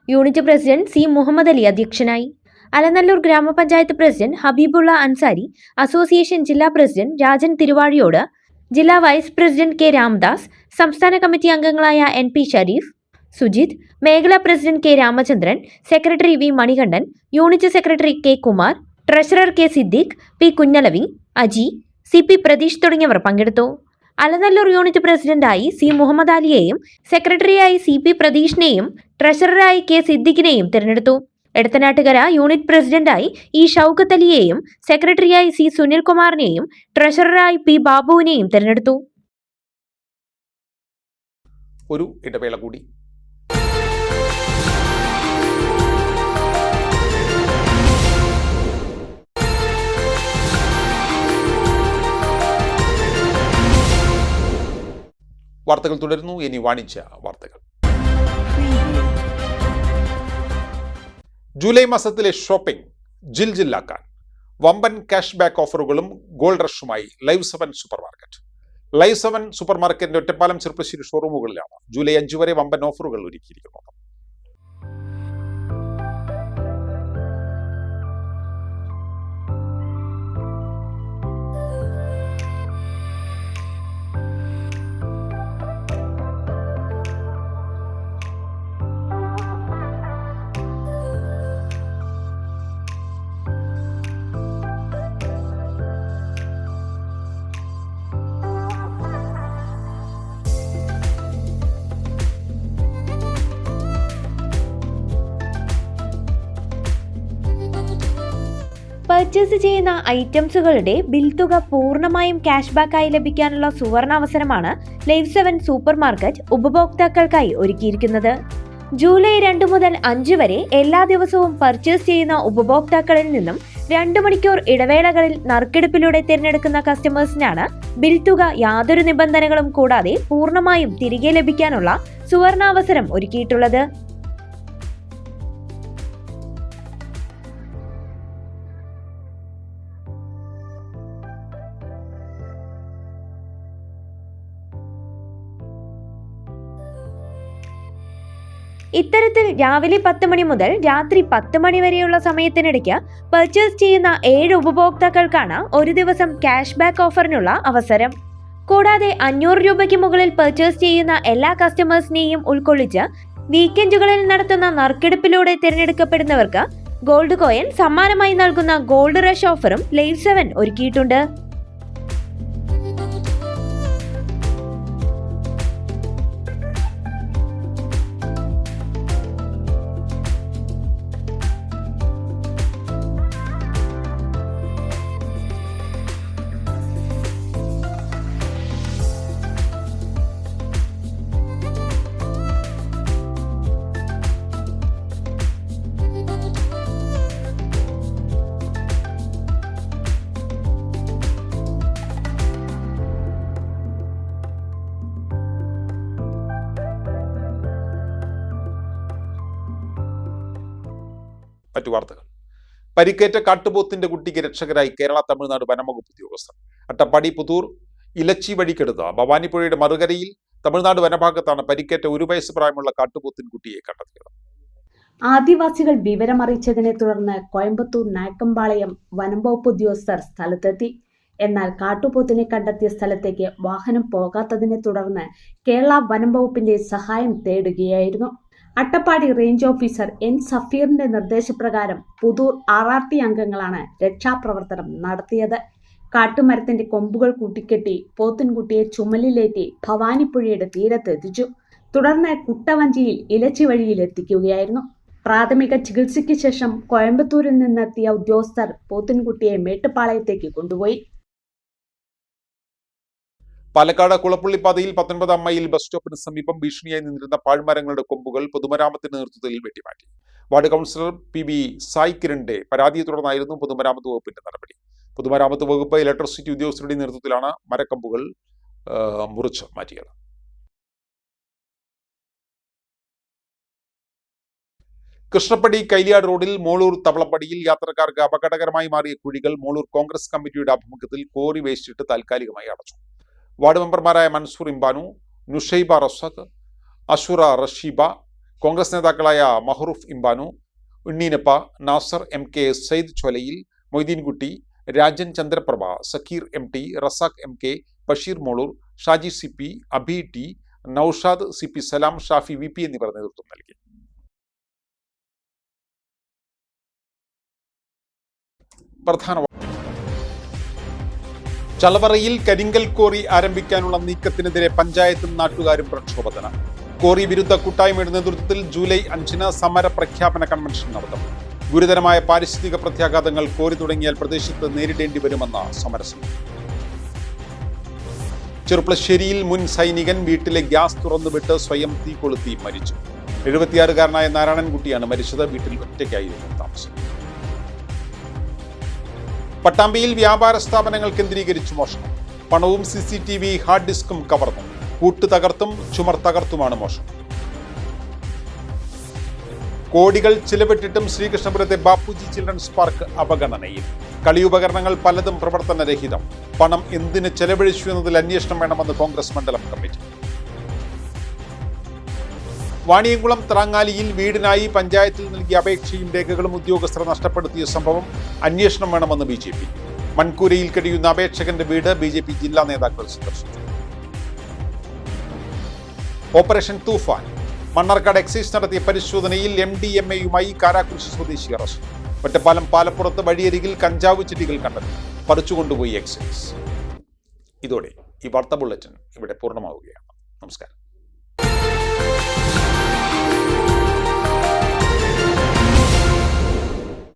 Unit president C Muhammad Ali അധ്യക്ഷനായി. അലനല്ലൂർ ഗ്രാമപഞ്ചായത്ത് പ്രസിഡന്റ് ഹബീബുള്ള അൻസാരി, അസോസിയേഷൻ ജില്ലാ പ്രസിഡന്റ് രാജൻ തിരുവാഴിയോട്, ജില്ലാ വൈസ് പ്രസിഡന്റ് K രാംദാസ്, സംസ്ഥാന കമ്മിറ്റി അംഗങ്ങളായ NP ഷരീഫ്, സുജിത്, മേഖലാ president K Ramachandran, secretary V Manikandan, unit secretary K Kumar, treasurer K Siddique, P Kunhalavi, Aji, C P Pratheesh തുടങ്ങിയവർ പങ്കെടുത്തു. അലനല്ലൂർ യൂണിറ്റ് പ്രസിഡന്റായി സി മുഹമ്മദ് അലിയെയും സെക്രട്ടറിയായി സി പി പ്രതീഷിനെയും ട്രഷററായി കെ സിദ്ദിഖിനെയും തിരഞ്ഞെടുത്തു. എടത്തനാട്ടുകര യൂണിറ്റ് പ്രസിഡന്റായി ഇ ഷൌക്കത്ത് അലിയെയും സെക്രട്ടറിയായി സി സുനിൽകുമാറിനെയും ട്രഷററായി പി ബാബുവിനെയും തിരഞ്ഞെടുത്തു. ഒരു ഇടവേള കൂടി. വാർത്തകൾ തുടരുന്നു. ഇനി വാണിജ്യ വാർത്തകൾ. ജൂലൈ മാസത്തിലെ ഷോപ്പിംഗ് ജില്ലാക്കാൻ വമ്പൻ ക്യാഷ് ബാക്ക് ഓഫറുകളും ഗോൾഡ് റഷുമായി live 7 supermarket. Live 7 super മാർക്കറ്റിന്റെ ഒറ്റപ്പാലം ചെറുപ്പശ്ശേരി ഷോറൂമുകളിലാണ് ജൂലൈ 5 വരെ വമ്പൻ ഓഫറുകൾ ഒരുക്കിയിരിക്കുന്നത്. പർച്ചേസ് ചെയ്യുന്ന ഐറ്റംസുകളുടെ ബിൽ തുക പൂർണ്ണമായും ക്യാഷ് ബാക്കായി ലഭിക്കാനുള്ള സുവർണ അവസരമാണ് ലൈവ് 7 സൂപ്പർ മാർക്കറ്റ് ഉപഭോക്താക്കൾക്കായി ഒരുക്കിയിരിക്കുന്നത്. ജൂലൈ 2 മുതൽ 5 വരെ എല്ലാ ദിവസവും പർച്ചേസ് ചെയ്യുന്ന ഉപഭോക്താക്കളിൽ നിന്നും 2 മണിക്കൂർ ഇടവേളകളിൽ നറുക്കെടുപ്പിലൂടെ തിരഞ്ഞെടുക്കുന്ന കസ്റ്റമേഴ്സിനാണ് ബിൽ തുക യാതൊരു നിബന്ധനകളും കൂടാതെ പൂർണ്ണമായും തിരികെ ലഭിക്കാനുള്ള സുവർണാവസരം ഒരുക്കിയിട്ടുള്ളത്. ഇത്തരത്തിൽ രാവിലെ 10 മണി മുതൽ രാത്രി 10 മണി വരെയുള്ള സമയത്തിനിടയ്ക്ക് പർച്ചേസ് ചെയ്യുന്ന 7 ഉപഭോക്താക്കൾക്കാണ് ഒരു ദിവസം ക്യാഷ് ബാക്ക് ഓഫറിനുള്ള അവസരം. കൂടാതെ 500 രൂപയ്ക്ക് മുകളിൽ പർച്ചേസ് ചെയ്യുന്ന എല്ലാ കസ്റ്റമേഴ്സിനെയും ഉൾക്കൊള്ളിച്ച് വീക്കെൻഡുകളിൽ നടത്തുന്ന നറുക്കെടുപ്പിലൂടെ തിരഞ്ഞെടുക്കപ്പെടുന്നവർക്ക് ഗോൾഡ് കോയിൻ സമ്മാനമായി നൽകുന്ന ഗോൾഡ് റഷ് ഓഫറും ലൈവ് 7 ഒരുക്കിയിട്ടുണ്ട്. മറ്റു വാർത്തകൾ. പരിക്കേറ്റ കാട്ടുപോത്തിന്റെ കുട്ടിക്ക് രക്ഷകരായി കേരള തമിഴ്നാട് വനംവകുപ്പ് ഉദ്യോഗസ്ഥർ. അട്ടപ്പാടി പുതൂർ ഇലച്ചി വഴിക്കെടുത്ത ഭവാനിപ്പുഴയുടെ മറുകരയിൽ തമിഴ്നാട് വനഭാഗത്താണ് പരിക്കേറ്റ 1 വയസ്സ് പ്രായമുള്ള കാട്ടുപോത്തിൻ കുട്ടിയെ കണ്ടെത്തിയത്. ആദിവാസികൾ വിവരമറിയിച്ചതിനെ തുടർന്ന് കോയമ്പത്തൂർ നായക്കമ്പാളയം വനംവകുപ്പ് ഉദ്യോഗസ്ഥർ സ്ഥലത്തെത്തി. എന്നാൽ കാട്ടുപോത്തിനെ കണ്ടെത്തിയ സ്ഥലത്തേക്ക് വാഹനം പോകാത്തതിനെ തുടർന്ന് കേരള വനംവകുപ്പിന്റെ സഹായം തേടുകയായിരുന്നു. അട്ടപ്പാടി റേഞ്ച് ഓഫീസർ എൻ സഫീറിന്റെ നിർദ്ദേശപ്രകാരം പുതൂർ RRT അംഗങ്ങളാണ് രക്ഷാപ്രവർത്തനം നടത്തിയത്. കാട്ടുമരത്തിന്റെ കൊമ്പുകൾ കൂട്ടിക്കെട്ടി പോത്തിൻകുട്ടിയെ ചുമലിലേറ്റി ഭവാനിപ്പുഴയുടെ തീരത്തെത്തിച്ചു. തുടർന്ന് കുട്ടവഞ്ചിയിൽ ഇലച്ചി വഴിയിൽ എത്തിക്കുകയായിരുന്നു. പ്രാഥമിക ചികിത്സയ്ക്ക് ശേഷം കോയമ്പത്തൂരിൽ നിന്നെത്തിയ ഉദ്യോഗസ്ഥർ പോത്തിൻകുട്ടിയെ മേട്ടുപ്പാളയത്തേക്ക് കൊണ്ടുപോയി. പാലക്കാട് കുളപ്പള്ളി പാതയിൽ 19-ാം മൈൽ ബസ് സ്റ്റോപ്പിന് സമീപം ഭീഷണിയായി നിന്നിരുന്ന പാഴ്മരങ്ങളുടെ കൊമ്പുകൾ പൊതുമരാമത്തിന്റെ നേതൃത്വത്തിൽ വെട്ടിമാറ്റി. വാർഡ് കൗൺസിലർ PB സായ് കിരണിന്റെ പരാതിയെ തുടർന്നായിരുന്നു പൊതുമരാമത്ത് വകുപ്പിന്റെ നടപടി. പൊതുമരാമത്ത് വകുപ്പ് ഇലക്ട്രിസിറ്റി ഉദ്യോഗസ്ഥരുടെ നേതൃത്വത്തിലാണ് മരക്കമ്പുകൾ മുറിച്ച് മാറ്റിയത്. കൃഷ്ണപ്പടി കൈലിയാട് റോഡിൽ മോളൂർ തവളപ്പടിയിൽ യാത്രക്കാർക്ക് അപകടകരമായി മാറിയ കുഴികൾ മോളൂർ കോൺഗ്രസ് കമ്മിറ്റിയുടെ ആഭിമുഖ്യത്തിൽ കോറി വേസ്റ്റിട്ട് താൽക്കാലികമായി അടച്ചു. വാർഡ് മെമ്പർമാരായ മൻസൂർ ഇംബാനു, നുഷൈബ റസാഖ്, അഷുറ റഷീബ, കോൺഗ്രസ് നേതാക്കളായ Maharoof ഇംബാനു, ഉണ്ണീനപ്പ, Nasar MK, Sayyid ചൊലയിൽ, Moideenkutty, Rajan Chandraprabha, Zakir MT, Razak MK, Basheer Molur, Shaji CP, Abi T, Naushad, CP സലാം, ഷാഫി VP എന്നിവർ നേതൃത്വം നൽകി. പ്രധാന ചളവറയിൽ കരിങ്കൽ കോറി ആരംഭിക്കാനുള്ള നീക്കത്തിനെതിരെ പഞ്ചായത്തും നാട്ടുകാരും പ്രക്ഷോഭത്തിന്. കോറി വിരുദ്ധ കൂട്ടായ്മയുടെ നേതൃത്വത്തിൽ ജൂലൈ 5-ന് സമര പ്രഖ്യാപന കൺവെൻഷൻ നടത്തും. ഗുരുതരമായ പാരിസ്ഥിതിക പ്രത്യാഘാതങ്ങൾ കോറി തുടങ്ങിയാൽ പ്രദേശത്ത് നേരിടേണ്ടി വരുമെന്ന സമരസമിതി. ചെറുപ്പളശ്ശേരിയിൽ മുൻ സൈനികൻ വീട്ടിലെ ഗ്യാസ് തുറന്നുവിട്ട് സ്വയം തീ കൊളുത്തി മരിച്ചു. 76-കാരനായ നാരായണൻകുട്ടിയാണ് മരിച്ചത്. വീട്ടിൽ ഒറ്റയ്ക്കായിരുന്നു താമസം. പട്ടാമ്പിയിൽ വ്യാപാര സ്ഥാപനങ്ങൾ കേന്ദ്രീകരിച്ച് മോഷണം. പണവും CCTV ഹാർഡ് ഡിസ്കും കവർന്നു. കൂട്ട് തകർത്തും ചുമർ തകർത്തുമാണ് മോഷണം. കോടികൾ ചിലവിട്ടിട്ടും ശ്രീകൃഷ്ണപുരത്തെ ബാപ്പുജി ചിൽഡ്രൻസ് പാർക്ക് അവഗണനയിൽ. കളിയുപകരണങ്ങൾ പലതും പ്രവർത്തനരഹിതം. പണം എന്തിന് ചെലവഴിച്ചു എന്നതിൽ അന്വേഷണം വേണമെന്ന് കോൺഗ്രസ് മണ്ഡലം കമ്മിറ്റി. വാണിയംകുളം ത്രാങ്ങാലിയിൽ വീടിനായി പഞ്ചായത്തിൽ നൽകിയ അപേക്ഷയും രേഖകളും ഉദ്യോഗസ്ഥർ നഷ്ടപ്പെടുത്തിയ സംഭവം അന്വേഷണം വേണമെന്ന് BJP. മൺകൂരയിൽ കഴിയുന്ന അപേക്ഷകന്റെ വീട് BJP ജില്ലാ നേതാക്കൾ സന്ദർശിച്ചു. ഓപ്പറേഷൻ തൂഫാൻ. മണ്ണാർക്കാട് എക്സൈസ് നടത്തിയ പരിശോധനയിൽ MDMA-യുമായി കാരാക്കുറിശി സ്വദേശി അറസ്റ്റ്. ഒറ്റപ്പാലം പാലപ്പുറത്ത് വഴിയരികിൽ കഞ്ചാവ് ചെടികൾ കണ്ടെത്തി. പറിച്ചുകൊണ്ടുപോയി എക്സൈസ്. ഇതോടെ ഈ വാർത്താ ബുള്ളറ്റിൻ ഇവിടെ പൂർണ്ണമാവുകയാണ്. നമസ്കാരം.